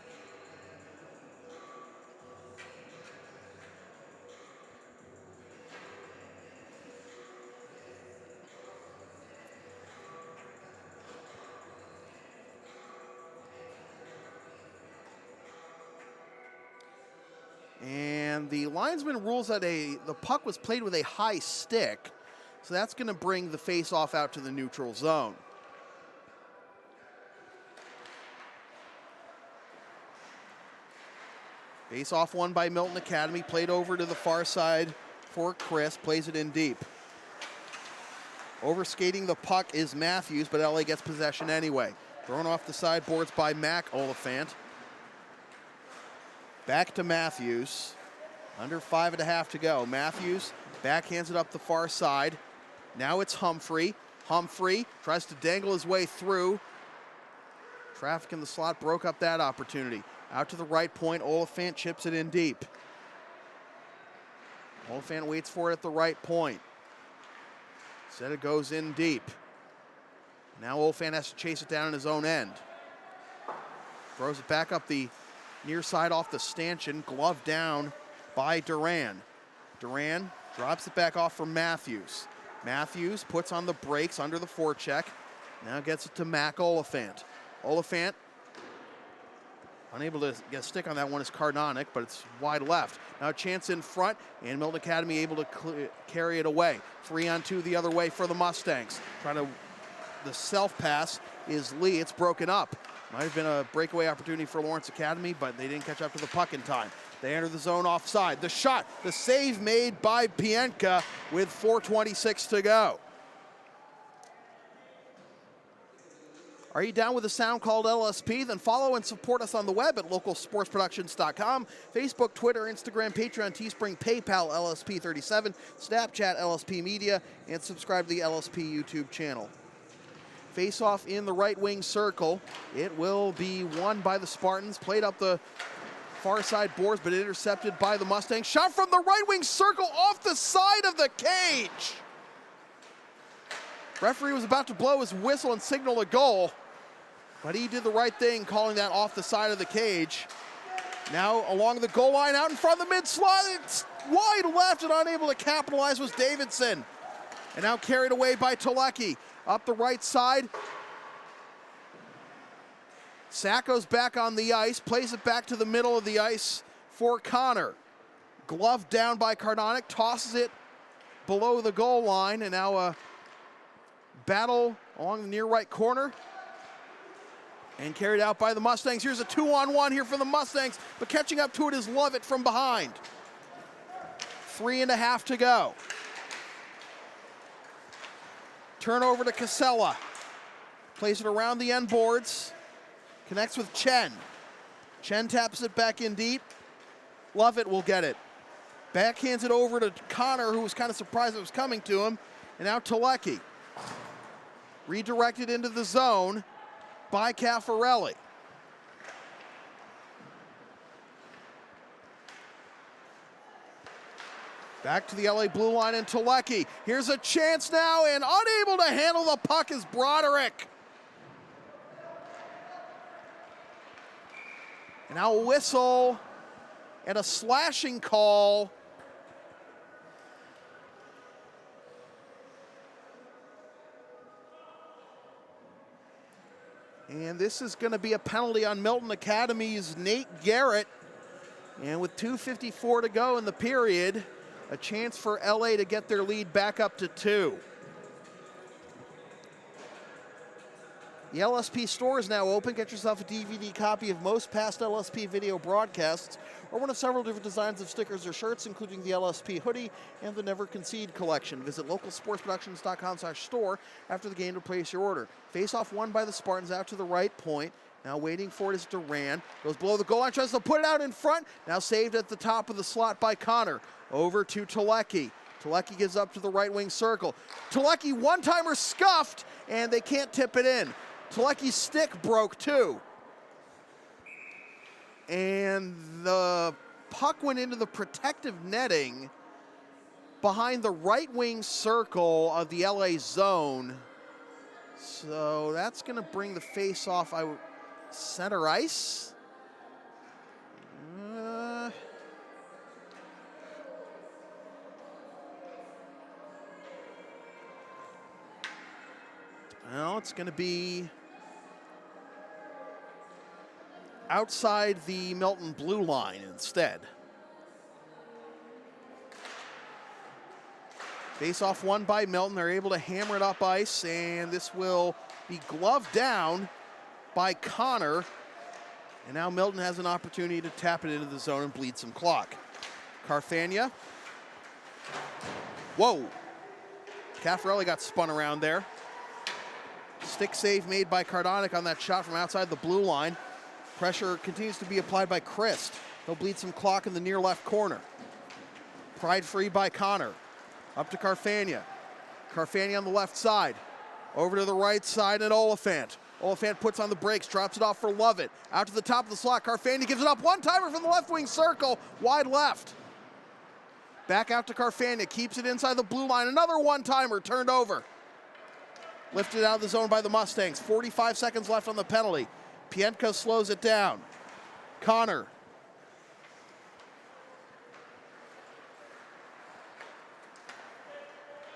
And the linesman rules that the puck was played with a high stick, so that's going to bring the face-off out to the neutral zone. Face-off won by Milton Academy, played over to the far side for Chris, plays it in deep. Overskating the puck is Matthews, but LA gets possession anyway. Thrown off the sideboards by Mac Oliphant. Back to Matthews. Under 5.5 to go. Matthews backhands it up the far side. Now it's Humphrey. Humphrey tries to dangle his way through. Traffic in the slot broke up that opportunity. Out to the right point, Oliphant chips it in deep. Oliphant waits for it at the right point. Instead it goes in deep. Now Oliphant has to chase it down in his own end. Throws it back up the near side off the stanchion, glove down by Duran. Duran drops it back off for Matthews. Matthews puts on the brakes under the forecheck. Now gets it to Mac Oliphant. Oliphant, unable to get a stick on that one, is Cardonic, but it's wide left. Now a chance in front, and Milton Academy able to carry it away. 3-on-2 the other way for the Mustangs. The self-pass is Lee. It's broken up. Might have been a breakaway opportunity for Lawrence Academy, but they didn't catch up to the puck in time. They enter the zone offside. The shot, the save made by Pienka with 4:26 to go. Are you down with a sound called LSP? Then follow and support us on the web at localsportsproductions.com, Facebook, Twitter, Instagram, Patreon, Teespring, PayPal, LSP37, Snapchat, LSP Media, and subscribe to the LSP YouTube channel. Face-off in the right wing circle. It will be won by the Spartans. Played up the far side boards, but intercepted by the Mustangs. Shot from the right wing circle off the side of the cage. Referee was about to blow his whistle and signal a goal, but he did the right thing, calling that off the side of the cage. Now along the goal line, out in front of the mid-slot, it's wide left and unable to capitalize was Davidson. And now carried away by Tulecki. Up the right side. Sacco's back on the ice, plays it back to the middle of the ice for Connor. Glove down by Cardonic, tosses it below the goal line, and now a battle along the near right corner. And carried out by the Mustangs. Here's a 2-on-1 here for the Mustangs, but catching up to it is Lovett from behind. 3.5 to go. Turnover to Casella. Plays it around the end boards. Connects with Chen. Chen taps it back in deep. Lovett will get it. Backhands it over to Connor, who was kind of surprised it was coming to him. And now Tulecki. Redirected into the zone by Caffarelli. Back to the LA blue line and Tulecki. Here's a chance now, and unable to handle the puck is Broderick. And now a whistle and a slashing call. And this is going to be a penalty on Milton Academy's Nate Garrett. And with 2:54 to go in the period, a chance for LA to get their lead back up to 2. The LSP store is now open. Get yourself a DVD copy of most past LSP video broadcasts or one of several different designs of stickers or shirts, including the LSP hoodie and the Never Concede Collection. Visit localsportsproductions.com/store after the game to place your order. Face-off won by the Spartans out to the right point. Now waiting for it is Duran. Goes below the goal line, tries to put it out in front. Now saved at the top of the slot by Connor. Over to Tulecki. Tulecki gives up to the right wing circle. Tulecki one-timer scuffed, and they can't tip it in. Tulecki's stick broke too. And the puck went into the protective netting behind the right wing circle of the LA zone. So that's going to bring the face-off center ice. Well, it's going to be outside the Milton blue line instead. Face-off won by Milton. They're able to hammer it up ice, and this will be gloved down by Connor. And now Milton has an opportunity to tap it into the zone and bleed some clock. Carfagna. Whoa. Caffarelli got spun around there. Stick save made by Cardonic on that shot from outside the blue line. Pressure continues to be applied by Christ. He'll bleed some clock in the near left corner. Pride free by Connor. Up to Carfagna. Carfagna on the left side. Over to the right side and Oliphant. Oliphant puts on the brakes, drops it off for Lovett. Out to the top of the slot. Carfagna gives it up. One-timer from the left wing circle. Wide left. Back out to Carfagna. Keeps it inside the blue line. Another one-timer turned over. Lifted out of the zone by the Mustangs. 45 seconds left on the penalty. Pientka slows it down. Connor.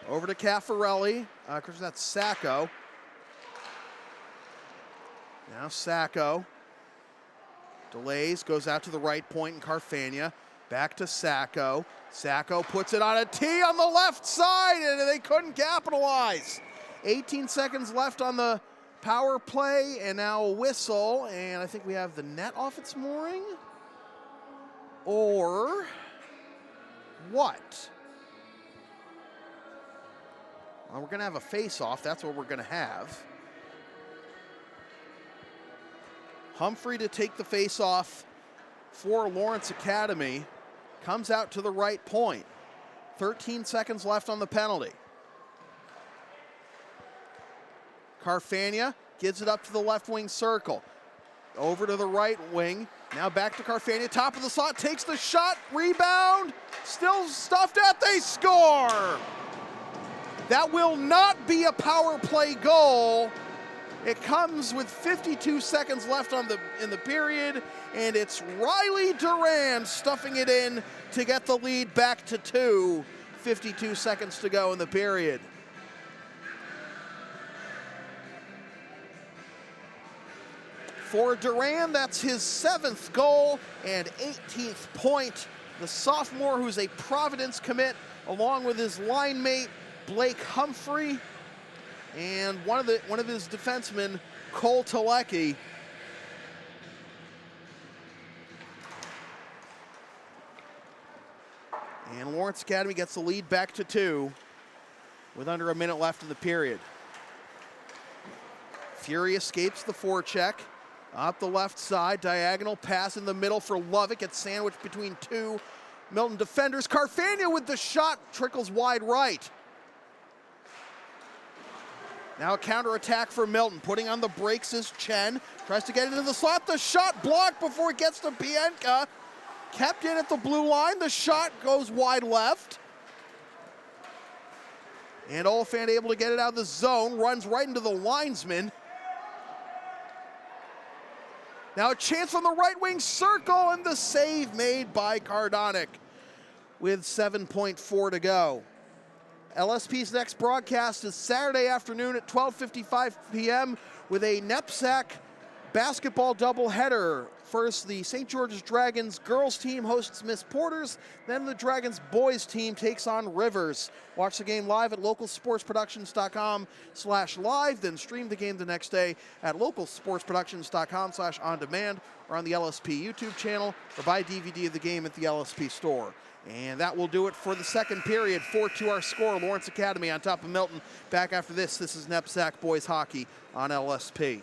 Over to Caffarelli. That's Sacco. Now Sacco. Delays, goes out to the right point in Carfagna. Back to Sacco. Sacco puts it on a tee on the left side, and they couldn't capitalize. 18 seconds left on the power play, and now a whistle, and I think we have the net off its mooring? Or what? Well, we're going to have a face-off. That's what we're going to have. Humphrey to take the face-off for Lawrence Academy. Comes out to the right point. 13 seconds left on the penalty. Carfagna gives it up to the left wing circle. Over to the right wing. Now back to Carfagna. Top of the slot. Takes the shot. Rebound. Still stuffed at. They score. That will not be a power play goal. It comes with 52 seconds left in the period, and it's Riley Duran stuffing it in to get the lead back to 2. 52 seconds to go in the period. For Duran, that's his 7th goal and 18th point. The sophomore, who's a Providence commit, along with his line mate, Blake Humphrey, and one of his defensemen, Cole Telecki. And Lawrence Academy gets the lead back to 2 with under a minute left in the period. Fury escapes the forecheck. Up the left side, diagonal pass in the middle for Lovett. Gets sandwiched between 2 Milton defenders. Carfagna with the shot, trickles wide right. Now a counterattack for Milton. Putting on the brakes is Chen. Tries to get it into the slot. The shot blocked before it gets to Pientka. Kept in at the blue line. The shot goes wide left. And Oliphant able to get it out of the zone. Runs right into the linesman. Now a chance from the right wing circle, and the save made by Cardonic with 7.4 to go. LSP's next broadcast is Saturday afternoon at 12:55 p.m. with a NEPSAC basketball doubleheader. First, the St. George's Dragons girls team hosts Miss Porters. Then the Dragons boys team takes on Rivers. Watch the game live at localsportsproductions.com/live. Then stream the game the next day at localsportsproductions.com/on-demand or on the LSP YouTube channel, or buy DVD of the game at the LSP store. And that will do it for the second period. 4-2 our score. Lawrence Academy on top of Milton. Back after this. This is NEPSAC Boys Hockey on LSP.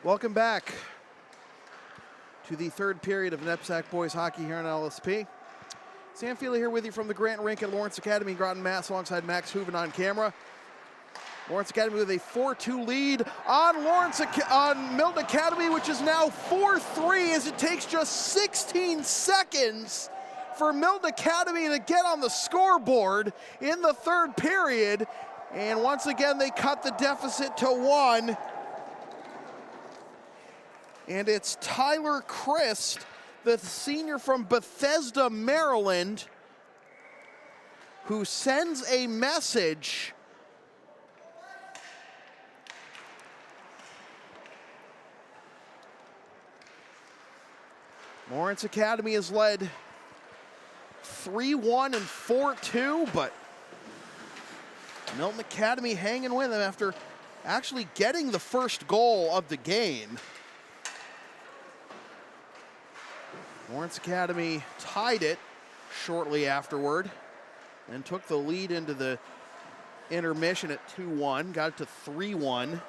Welcome back to the third period of NEPSAC boys hockey here on LSP. Sam Feely here with you from the Grant Rink at Lawrence Academy in Groton, Mass, alongside Max Hooven on camera. Lawrence Academy with a 4-2 lead on Milton Academy, which is now 4-3 as it takes just 16 seconds for Milton Academy to get on the scoreboard in the third period. And once again, they cut the deficit to 1. And it's Tyler Christ, the senior from Bethesda, Maryland, who sends a message Lawrence Academy has led 3-1 and 4-2, but Milton Academy hanging with them after actually getting the first goal of the game. Lawrence Academy tied it shortly afterward and took the lead into the intermission at 2-1, got it to 3-1.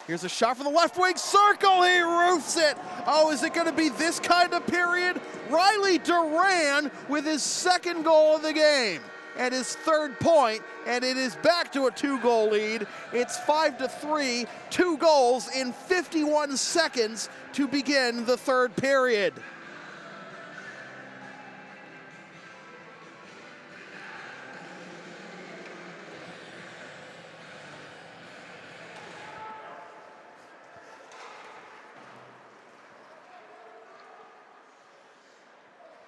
Here's a shot from the left wing circle, he roofs it. Oh, is it gonna be this kind of period? Riley Duran with his second goal of the game and his third point, and it is back to a 2-goal lead. It's 5-3, 2 goals in 51 seconds to begin the third period.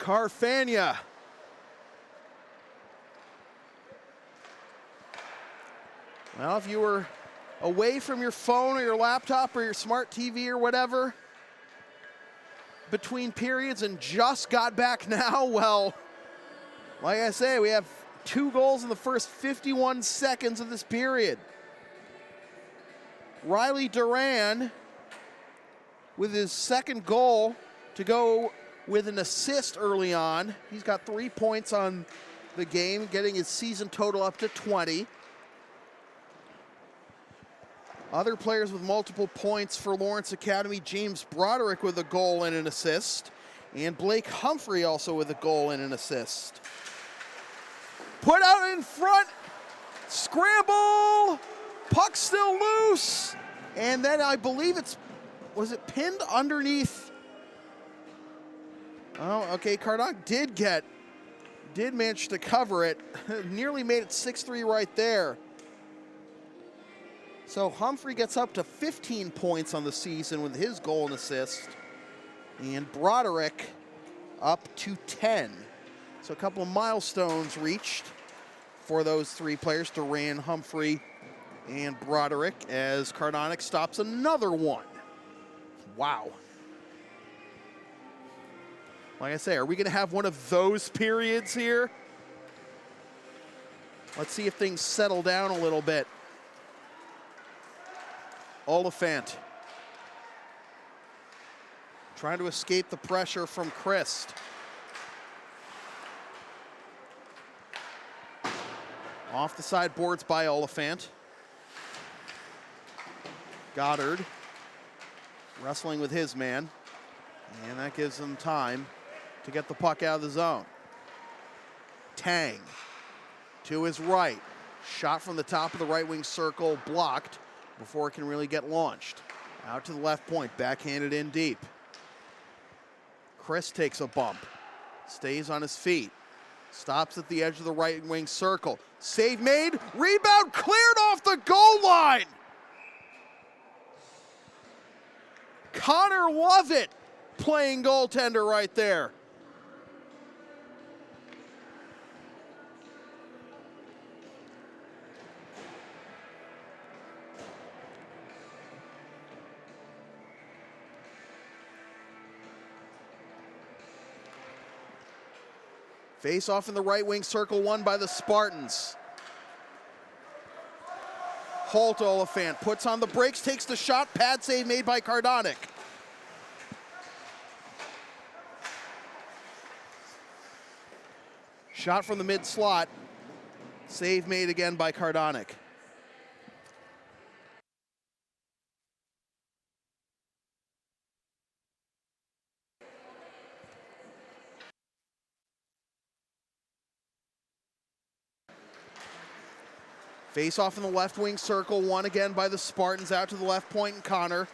Carfagna. Well, if you were away from your phone or your laptop or your smart TV or whatever between periods and just got back now, well, like I say, we have 2 goals in the first 51 seconds of this period. Riley Duran with his second goal to go with an assist early on. He's got 3 points on the game, getting his season total up to 20. Other players with multiple points for Lawrence Academy: James Broderick with a goal and an assist, and Blake Humphrey also with a goal and an assist. Put out in front, scramble, puck still loose, and then I believe was it pinned underneath? Oh, okay, Cardonk did manage to cover it. Nearly made it 6-3 right there. So Humphrey gets up to 15 points on the season with his goal and assist, and Broderick up to 10. So a couple of milestones reached for those 3 players, Duran, Humphrey, and Broderick, as Cardonk stops another one. Wow. Like I say, are we going to have one of those periods here? Let's see if things settle down a little bit. Oliphant trying to escape the pressure from Christ. Off the side boards by Oliphant. Goddard wrestling with his man, and that gives them time to get the puck out of the zone. Tang to his right. Shot from the top of the right wing circle, blocked before it can really get launched. Out to the left point, backhanded in deep. Chris takes a bump, stays on his feet, stops at the edge of the right wing circle. Save made, rebound cleared off the goal line. Connor Lovett playing goaltender right there. Face off in the right wing circle, won by the Spartans. Holt Oliphant puts on the brakes, takes the shot, pad save made by Cardonk. Shot from the mid slot, save made again by Cardonk. Face off in the left wing circle, won again by the Spartans, out to the left point and Connor.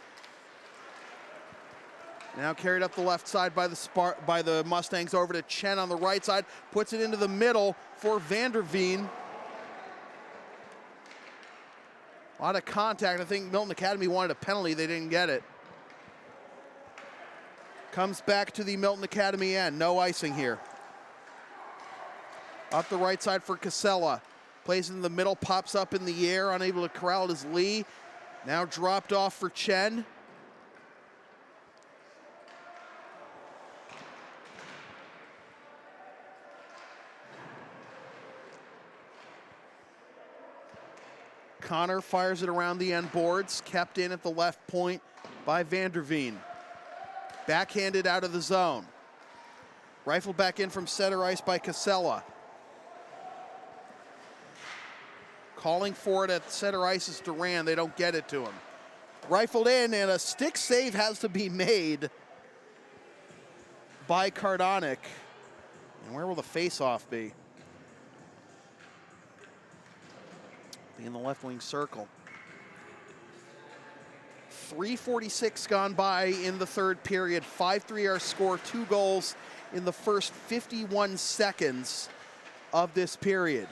Now carried up the left side by the Mustangs over to Chen on the right side, puts it into the middle for Vanderveen. A lot of contact. I think Milton Academy wanted a penalty, they didn't get it. Comes back to the Milton Academy end, no icing here. Up the right side for Casella. Plays in the middle, pops up in the air, unable to corral it is Lee. Now dropped off for Chen. Connor fires it around the end boards, kept in at the left point by Vanderveen. Backhanded out of the zone. Rifled back in from center ice by Casella. Calling for it at center ice is Duran. They don't get it to him. Rifled in, and a stick save has to be made by Cardonic. And where will the face-off be? Be in the left wing circle. 3:46 gone by in the third period. 5-3 our score, 2 goals in the first 51 seconds of this period.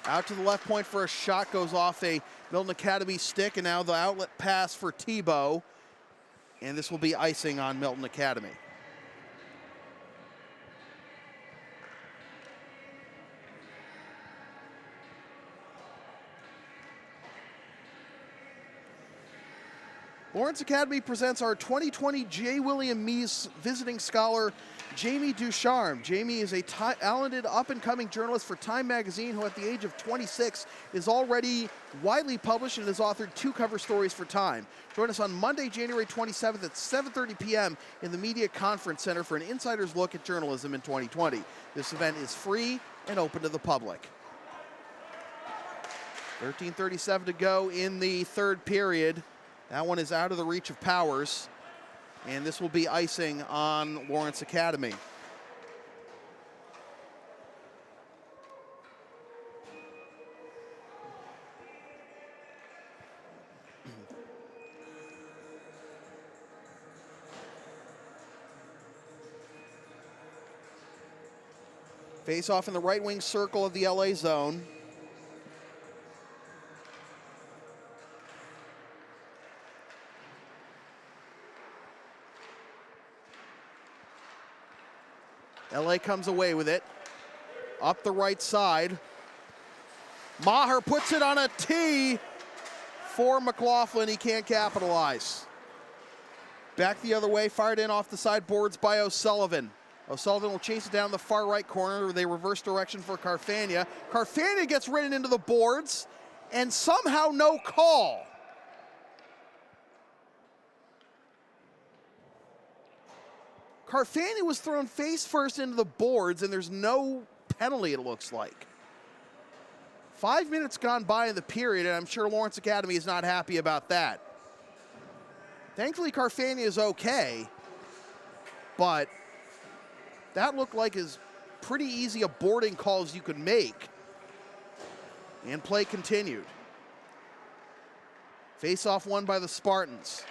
Out to the left point for a shot, goes off a Milton Academy stick, and now the outlet pass for Tebow. And this will be icing on Milton Academy. Lawrence Academy presents our 2020 J. William Meese Visiting Scholar, Jamie Ducharme. Jamie is a talented up-and-coming journalist for Time magazine who at the age of 26 is already widely published and has authored 2 cover stories for Time. Join us on Monday, January 27th at 7:30 p.m. in the Media Conference Center for an insider's look at journalism in 2020. This event is free and open to the public. 13:37 to go in the third period. That one is out of the reach of Powers, and this will be icing on Lawrence Academy. Face off in the right wing circle of the LA zone. LA comes away with it. Up the right side. Maher puts it on a tee for McLaughlin. He can't capitalize. Back the other way, fired in off the side boards by O'Sullivan. O'Sullivan will chase it down the far right corner. They reverse direction for Carfagna. Carfagna gets ridden into the boards, and somehow no call. Carfagna was thrown face first into the boards, and there's no penalty, it looks like. 5 minutes gone by in the period, and I'm sure Lawrence Academy is not happy about that. Thankfully, Carfagna is okay, but that looked like as pretty easy a boarding call as you could make. And play continued. Face-off won by the Spartans.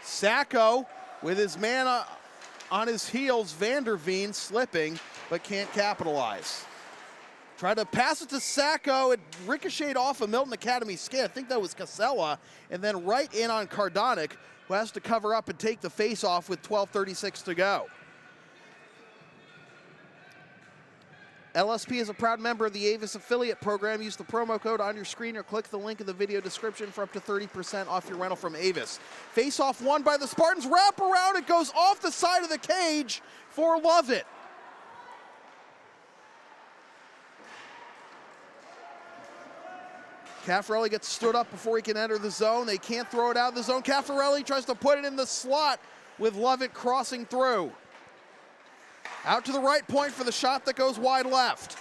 Sacco with his man on his heels, Vanderveen slipping, but can't capitalize. Tried to pass it to Sacco, it ricocheted off of Milton Academy's skin. I think that was Casella, and then right in on Cardonic, who has to cover up and take the face off with 12:36 to go. LSP is a proud member of the Avis affiliate program. Use the promo code on your screen or click the link in the video description for up to 30% off your rental from Avis. Face-off won by the Spartans. Wrap around, it goes off the side of the cage for Lovett. Caffarelli gets stood up before he can enter the zone. They can't throw it out of the zone. Caffarelli tries to put it in the slot with Lovett crossing through. Out to the right point for the shot that goes wide left.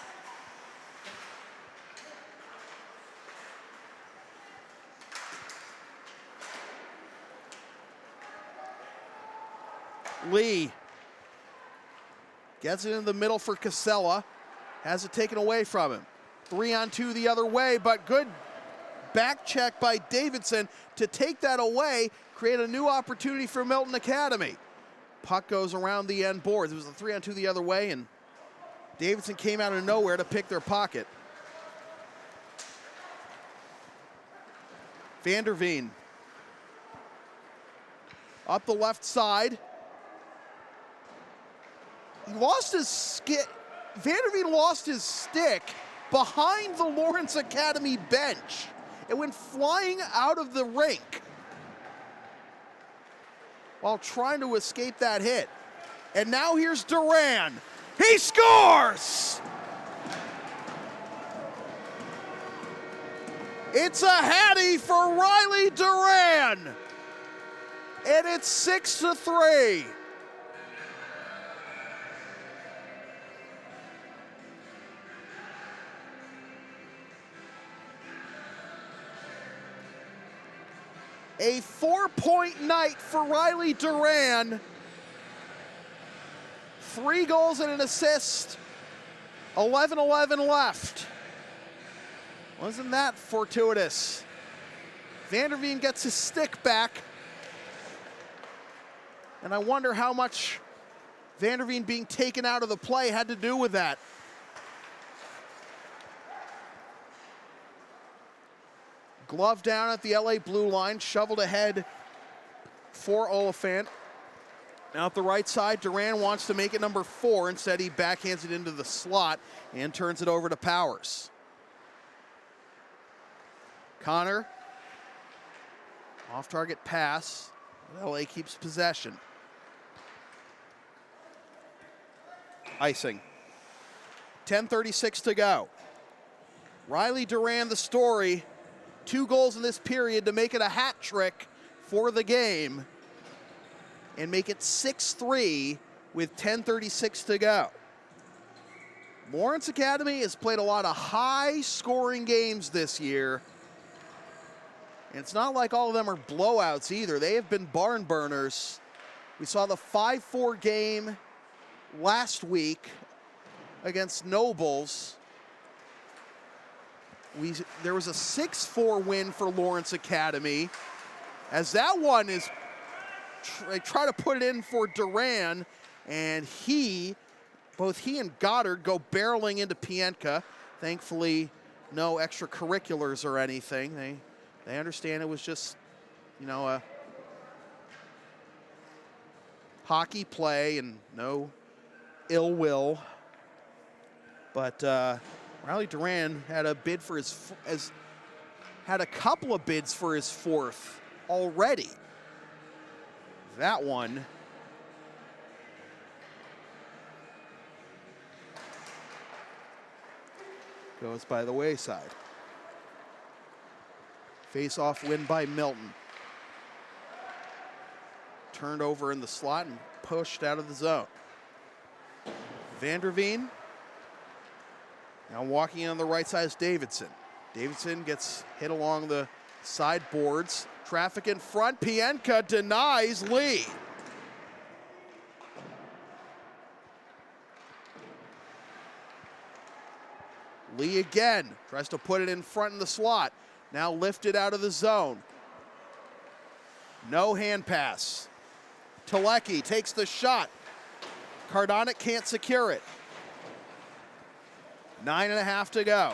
Lee gets it in the middle for Casella. Has it taken away from him. 3-on-2 the other way, but good back check by Davidson to take that away, create a new opportunity for Milton Academy. Puck goes around the end boards. It was a 3-on-2 the other way, and Davidson came out of nowhere to pick their pocket. Vanderveen up the left side. He lost his skit. Vanderveen lost his stick behind the Lawrence Academy bench. It went flying out of the rink while trying to escape that hit. And now here's Duran. He scores! It's a hattie for Riley Duran. And it's 6-3. A 4-point night for Riley Duran. 3 goals and an assist. 11-11 left. Wasn't that fortuitous? Vanderveen gets his stick back. And I wonder how much Vanderveen being taken out of the play had to do with that. Glove down at the LA blue line, shoveled ahead for Oliphant. Now at the right side, Duran wants to make it number 4. Instead, he backhands it into the slot and turns it over to Powers. Connor, off-target pass. LA keeps possession. Icing. 10:36 to go. Riley Duran, the story. 2 goals in this period to make it a hat trick for the game and make it 6-3 with 10:36 to go. Lawrence Academy has played a lot of high-scoring games this year. And it's not like all of them are blowouts either. They have been barn burners. We saw the 5-4 game last week against Nobles. There was a 6-4 win for Lawrence Academy. As that one is, they try to put it in for Duran, and both he and Goddard go barreling into Pienka. Thankfully, no extracurriculars or anything. They understand it was just, a hockey play and no ill will. But Riley Duran had a couple of bids for his 4th already. That one goes by the wayside. Face-off win by Milton. Turned over in the slot and pushed out of the zone. Vanderveen. Now walking on the right side is Davidson. Davidson gets hit along the sideboards. Traffic in front. Pienka denies Lee. Lee again tries to put it in front in the slot. Now lifted out of the zone. No hand pass. Telecki takes the shot. Cardonic can't secure it. 9.5 to go.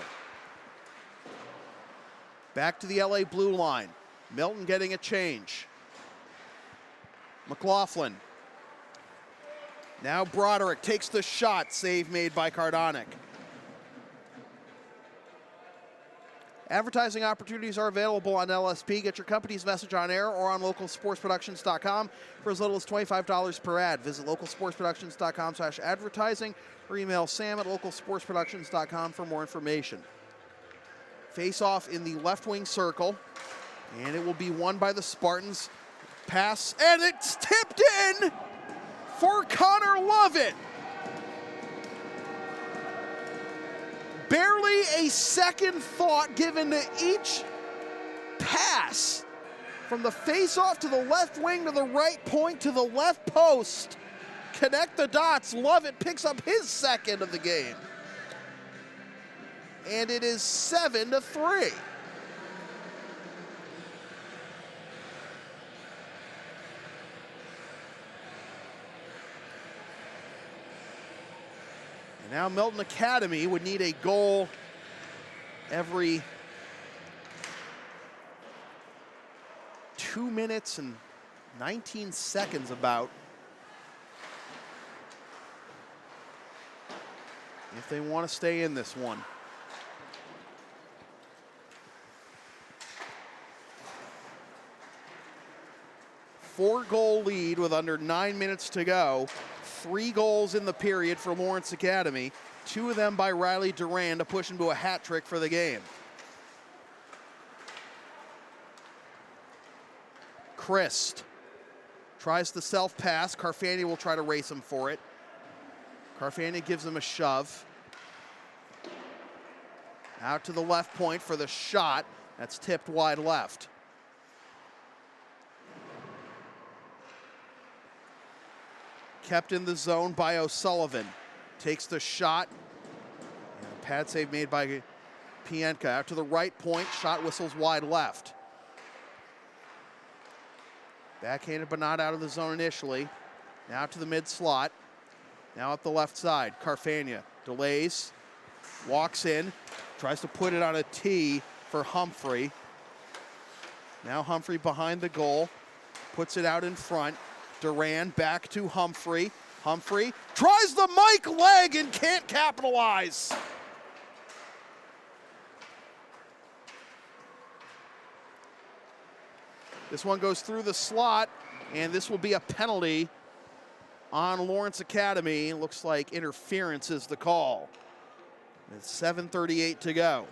Back to the LA blue line. Milton getting a change. McLaughlin. Now Broderick takes the shot. Save made by Cardonic. Advertising opportunities are available on LSP. Get your company's message on air or on localsportsproductions.com for as little as $25 per ad. Visit localsportsproductions.com/advertising or email sam@localsportsproductions.com for more information. Face-off in the left wing circle, and it will be won by the Spartans. Pass, and it's tipped in for Connor Lovett. Barely a second thought given to each pass From the face-off to the left wing to the right point to the left post. Connect the dots. Lovett picks up his second of the game. And it is 7-3. And now Milton Academy would need a goal every 2 minutes and 19 seconds about if they want to stay in this one. Four-goal lead with under 9 minutes to go. 3 goals in the period for Lawrence Academy. 2 of them by Riley Duran to push him to a hat trick for the game. Christ tries the self-pass. Carfagna will try to race him for it. Carfagna gives him a shove. Out to the left point for the shot. That's tipped wide left. Kept in the zone by O'Sullivan. Takes the shot. And a pad save made by Pienka. Out to the right point. Shot whistles wide left. Backhanded but not out of the zone initially. Now to the mid slot. Now up the left side. Carfagna delays. Walks in. Tries to put it on a tee for Humphrey. Now Humphrey behind the goal. Puts it out in front. Duran back to Humphrey. Humphrey tries the Mike leg and can't capitalize. This one goes through the slot, and this will be a penalty on Lawrence Academy. Looks like interference is the call. It's 7:38 to go.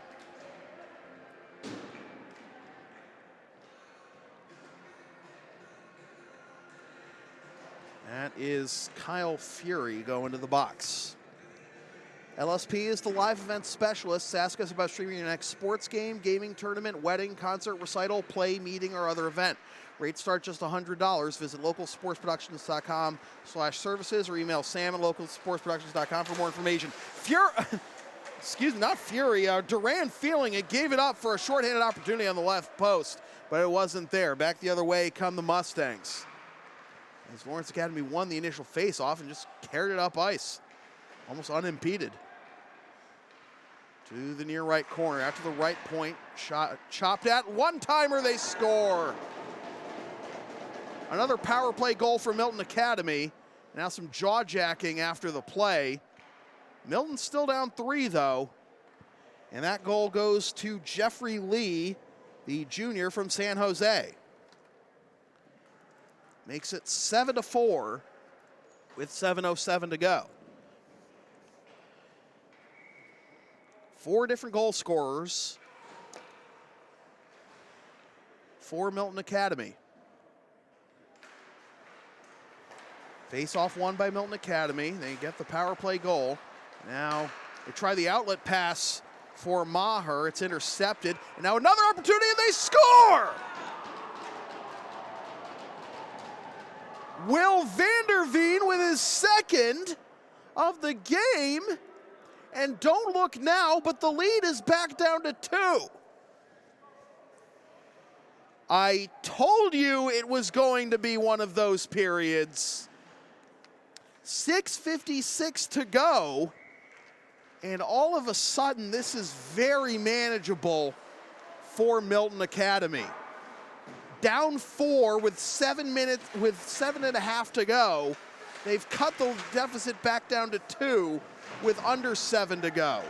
That is Kyle Fury going to the box. LSP is the live event specialist. Ask us about streaming your next sports game, gaming tournament, wedding, concert, recital, play, meeting, or other event. Rates start just $100. Visit localsportsproductions.com/services or email sam@localsportsproductions.com for more information. Duran feeling it, gave it up for a shorthanded opportunity on the left post, but it wasn't there. Back the other way come the Mustangs. As Lawrence Academy won the initial face-off and just carried it up ice, almost unimpeded. To the near right corner, out to the right point, shot chopped at, one-timer, they score. Another power play goal for Milton Academy. Now some jaw-jacking after the play. Milton's still down 3 though, and that goal goes to Jeffrey Lee, the junior from San Jose. Makes it 7-4 with 7:07 to go. 4 different goal scorers for Milton Academy. Face-off won by Milton Academy. They get the power play goal. Now they try the outlet pass for Maher. It's intercepted. And now another opportunity, and they score! Will Vanderveen with his second of the game. And don't look now, but the lead is back down to 2. I told you it was going to be one of those periods. 6:56 to go. And all of a sudden, this is very manageable for Milton Academy. Down 4 with 7.5 to go. They've cut the deficit back down to 2 with under 7 to go.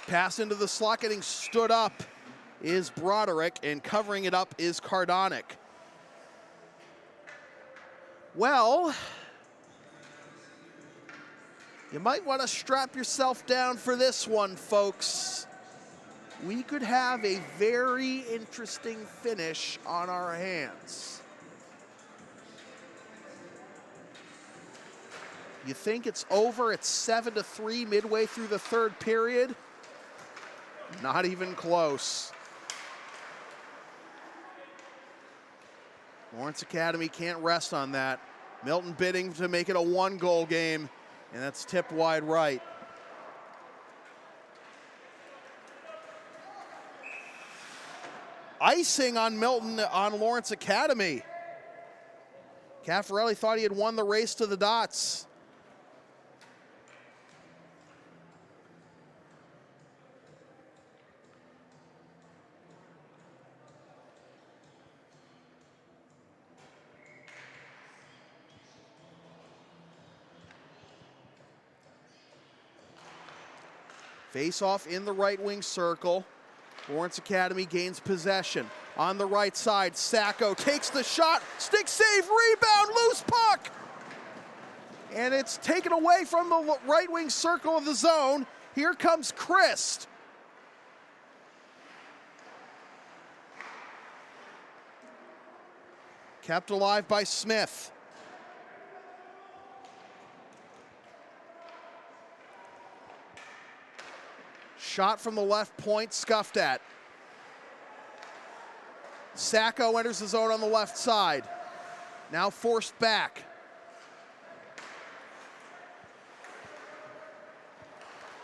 Pass into the slot, getting stood up is Broderick, and covering it up is Cardonic. Well, you might want to strap yourself down for this one, folks. We could have a very interesting finish on our hands. You think it's over? It's 7-3 midway through the third period. Not even close. Lawrence Academy can't rest on that. Milton bidding to make it a 1-goal game, and that's tipped wide right. Icing on Milton on Lawrence Academy. Caffarelli thought he had won the race to the dots. Face off in the right wing circle. Lawrence Academy gains possession. On the right side, Sacco takes the shot, stick save, rebound, loose puck! And it's taken away from the right wing circle of the zone. Here comes Christ. Kept alive by Smith. Shot from the left point, scuffed at. Sacco enters the zone on the left side. Now forced back.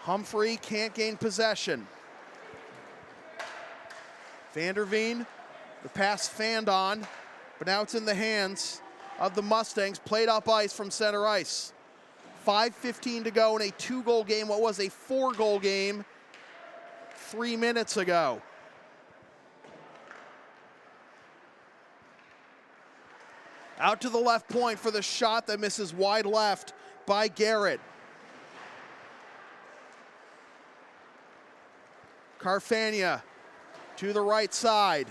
Humphrey can't gain possession. Vanderveen, the pass fanned on, but now it's in the hands of the Mustangs, played up ice from center ice. 5:15 to go in a 2-goal game, what was a 4-goal game 3 minutes ago. Out to the left point for the shot that misses wide left by Garrett. Carfagna to the right side.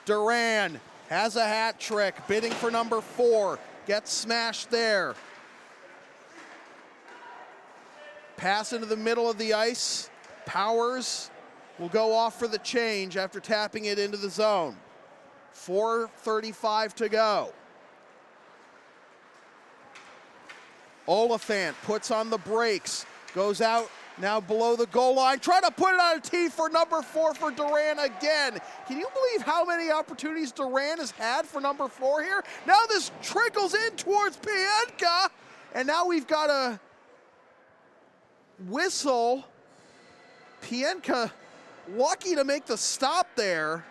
Duran has a hat trick, bidding for number 4. Gets smashed there. Pass into the middle of the ice. Powers will go off for the change after tapping it into the zone. 4:35 to go. Oliphant puts on the brakes, goes out now below the goal line, trying to put it on a tee for number 4 for Duran again. Can you believe how many opportunities Duran has had for number 4 here? Now this trickles in towards Pienka, and now we've got a whistle. Pienka lucky to make the stop there.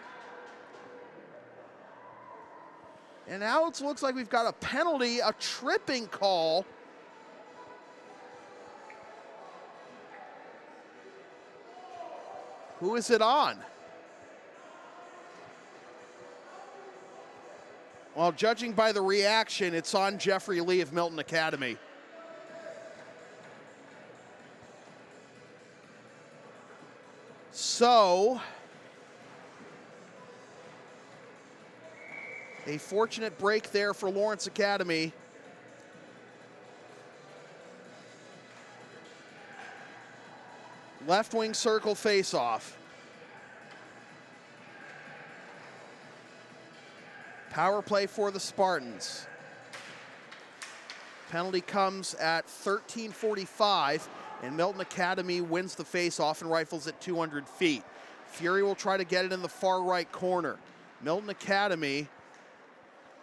And now it looks like we've got a penalty, a tripping call. Who is it on? Well, judging by the reaction, it's on Jeffrey Lee of Milton Academy. So, a fortunate break there for Lawrence Academy. Left wing circle face-off. Power play for the Spartans. Penalty comes at 13:45, and Milton Academy wins the face-off and rifles at 200 feet. Fury will try to get it in the far right corner. Milton Academy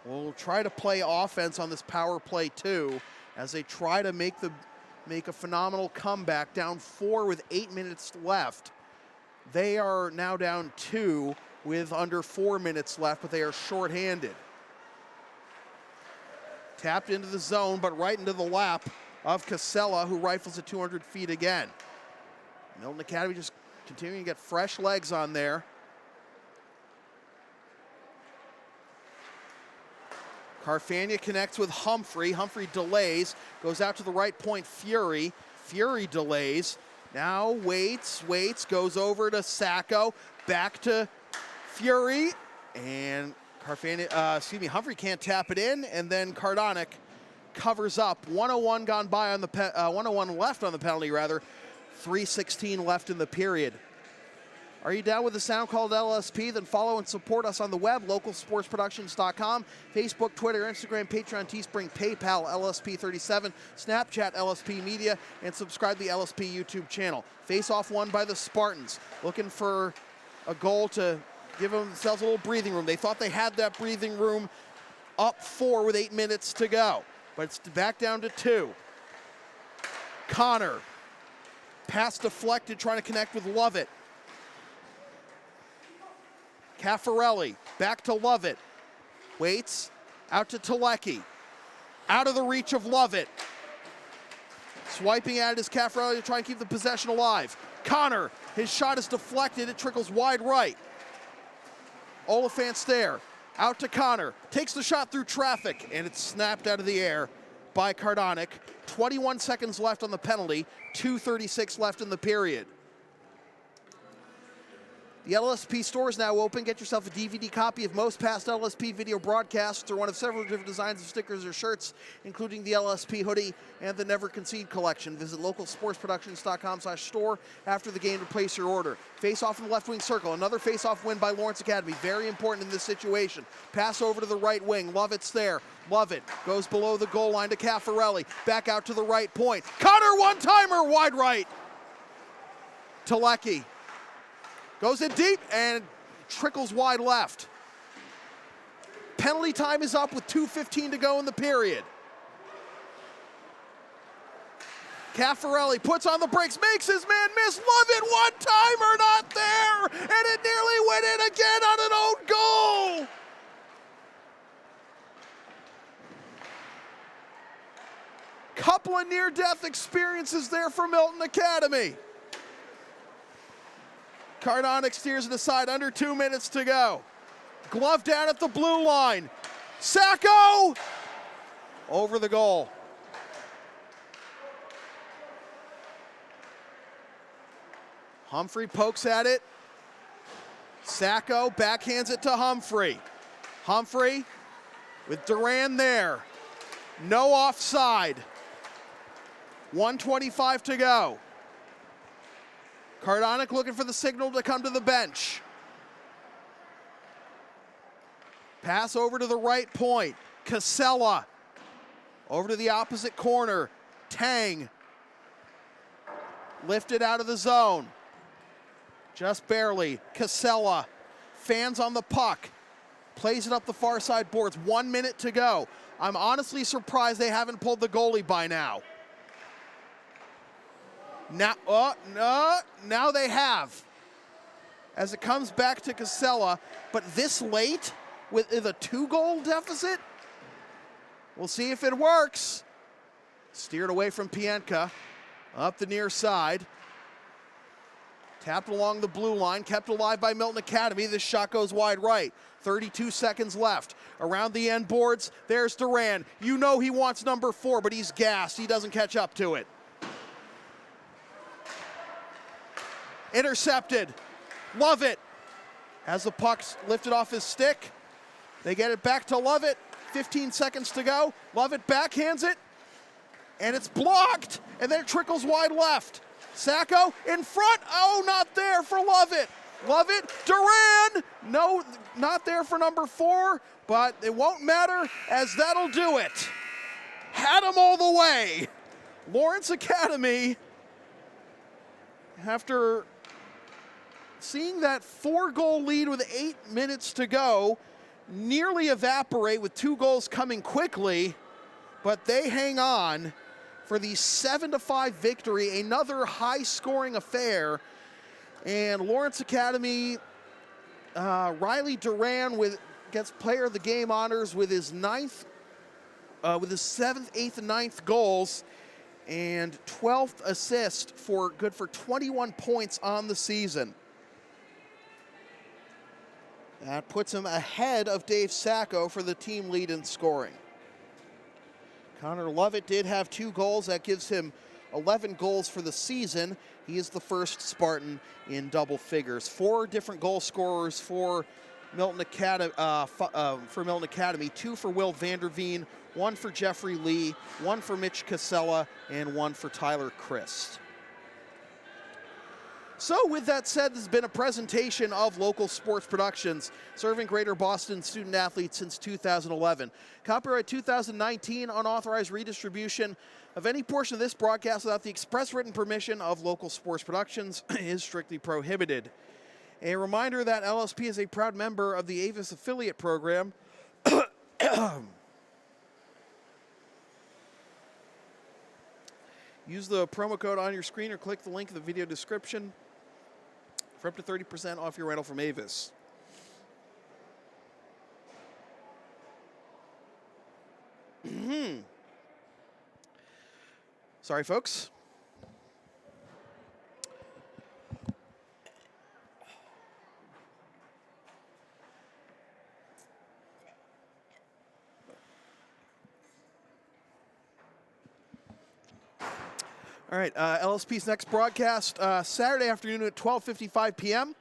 will try to play offense on this power play too, as they try to make a phenomenal comeback, down 4 with 8 minutes left. They are now down 2 with under 4 minutes left, but they are shorthanded. Tapped into the zone, but right into the lap of Casella, who rifles at 200 feet again. Milton Academy just continuing to get fresh legs on there. Carfagna connects with Humphrey. Humphrey delays, goes out to the right point, Fury. Fury delays, now waits, goes over to Sacco, back to Fury, and Humphrey can't tap it in, and then Cardonic covers up. 1:01 gone by on the 1:01 left on the penalty, rather. 3:16 left in the period. Are you down with the sound called LSP? Then follow and support us on the web, localsportsproductions.com, Facebook, Twitter, Instagram, Patreon, Teespring, PayPal, LSP37, Snapchat, LSP Media, and subscribe to the LSP YouTube channel. Face-off won by the Spartans, looking for a goal to give themselves a little breathing room. They thought they had that breathing room up 4 with 8 minutes to go, but it's back down to 2. Connor, pass deflected, trying to connect with Lovett. Caffarelli, back to Lovett. Waits, out to Telecki. Out of the reach of Lovett. Swiping at it is Caffarelli to try and keep the possession alive. Connor, his shot is deflected, it trickles wide right. Oliphant's there, out to Connor. Takes the shot through traffic, and it's snapped out of the air by Cardonic. 21 seconds left on the penalty, 2:36 left in the period. The LSP store is now open. Get yourself a DVD copy of most past LSP video broadcasts or one of several different designs of stickers or shirts, including the LSP hoodie and the Never Concede Collection. Visit localsportsproductions.com/store after the game to place your order. Face-off in the left wing circle. Another face-off win by Lawrence Academy. Very important in this situation. Pass over to the right wing. Lovett's there. Lovett goes below the goal line to Caffarelli. Back out to the right point. Connor, one-timer, wide right. Telecki goes in deep and trickles wide left. Penalty time is up with 2:15 to go in the period. Caffarelli puts on the brakes, makes his man miss. Lovett, one-timer, not there, and it nearly went in again on an own goal. Couple of near-death experiences there for Milton Academy. Cardonic steers it aside, under 2 minutes to go. Glove down at the blue line. Sacco! Over the goal. Humphrey pokes at it. Sacco backhands it to Humphrey. Humphrey with Duran there. No offside. 1:25 to go. Cardonic looking for the signal to come to the bench. Pass over to the right point. Casella over to the opposite corner. Tang lifted out of the zone. Just barely. Casella fans on the puck. Plays it up the far side boards. 1 minute to go. I'm honestly surprised they haven't pulled the goalie by now. Now they have. As it comes back to Casella, but this late with a 2-goal deficit? We'll see if it works. Steered away from Pienka, up the near side. Tapped along the blue line, kept alive by Milton Academy. This shot goes wide right. 32 seconds left. Around the end boards, there's Duran. You know he wants number 4, but he's gassed. He doesn't catch up to it. Intercepted. Lovett has the puck lifted off his stick. They get it back to Lovett. 15 seconds to go. Lovett backhands it, and it's blocked, and then it trickles wide left. Sacco in front. Oh, not there for Lovett. Lovett, Duran. No, not there for number 4, but it won't matter as that'll do it. Had him all the way. Lawrence Academy, after seeing that 4-goal lead with 8 minutes to go, nearly evaporate with 2 goals coming quickly, but they hang on for the 7-5 victory, another high-scoring affair. And Lawrence Academy, Riley Duran gets Player of the Game honors with his 7th, 8th, and 9th goals, and 12th assist for 21 points on the season. That puts him ahead of Dave Sacco for the team lead in scoring. Connor Lovett did have 2 goals. That gives him 11 goals for the season. He is the first Spartan in double figures. 4 different goal scorers for Milton Academy. 2 for Will Vanderveen, 1 for Jeffrey Lee, 1 for Mitch Casella, and 1 for Tyler Christ. So with that said, this has been a presentation of Local Sports Productions, serving Greater Boston student athletes since 2011. Copyright 2019, unauthorized redistribution of any portion of this broadcast without the express written permission of Local Sports Productions is strictly prohibited. A reminder that LSP is a proud member of the Avis affiliate program. Use the promo code on your screen or click the link in the video description for up to 30% off your rental from Avis. Sorry, folks. All right, LSP's next broadcast Saturday afternoon at 12:55 p.m.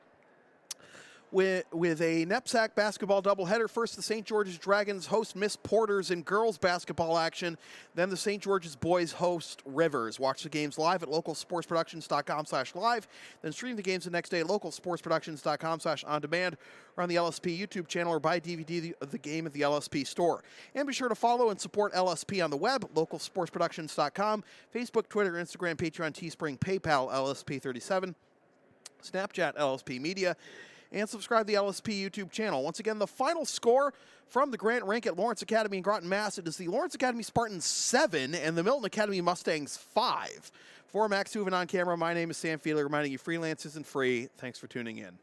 with a NEPSAC basketball doubleheader. First, the St. George's Dragons host Miss Porters in girls basketball action. Then the St. George's boys host Rivers. Watch the games live at localsportsproductions.com/live. Then stream the games the next day at localsportsproductions.com/on-demand or on the LSP YouTube channel or buy DVD of the game at the LSP store. And be sure to follow and support LSP on the web, localsportsproductions.com, Facebook, Twitter, Instagram, Patreon, Teespring, PayPal, LSP37, Snapchat, LSP Media, and subscribe to the LSP YouTube channel. Once again, the final score from the Grant Rink at Lawrence Academy in Groton, Mass. It is the Lawrence Academy Spartans 7 and the Milton Academy Mustangs 5. For Max Hooven on camera, my name is Sam Feely, reminding you freelance isn't free. Thanks for tuning in.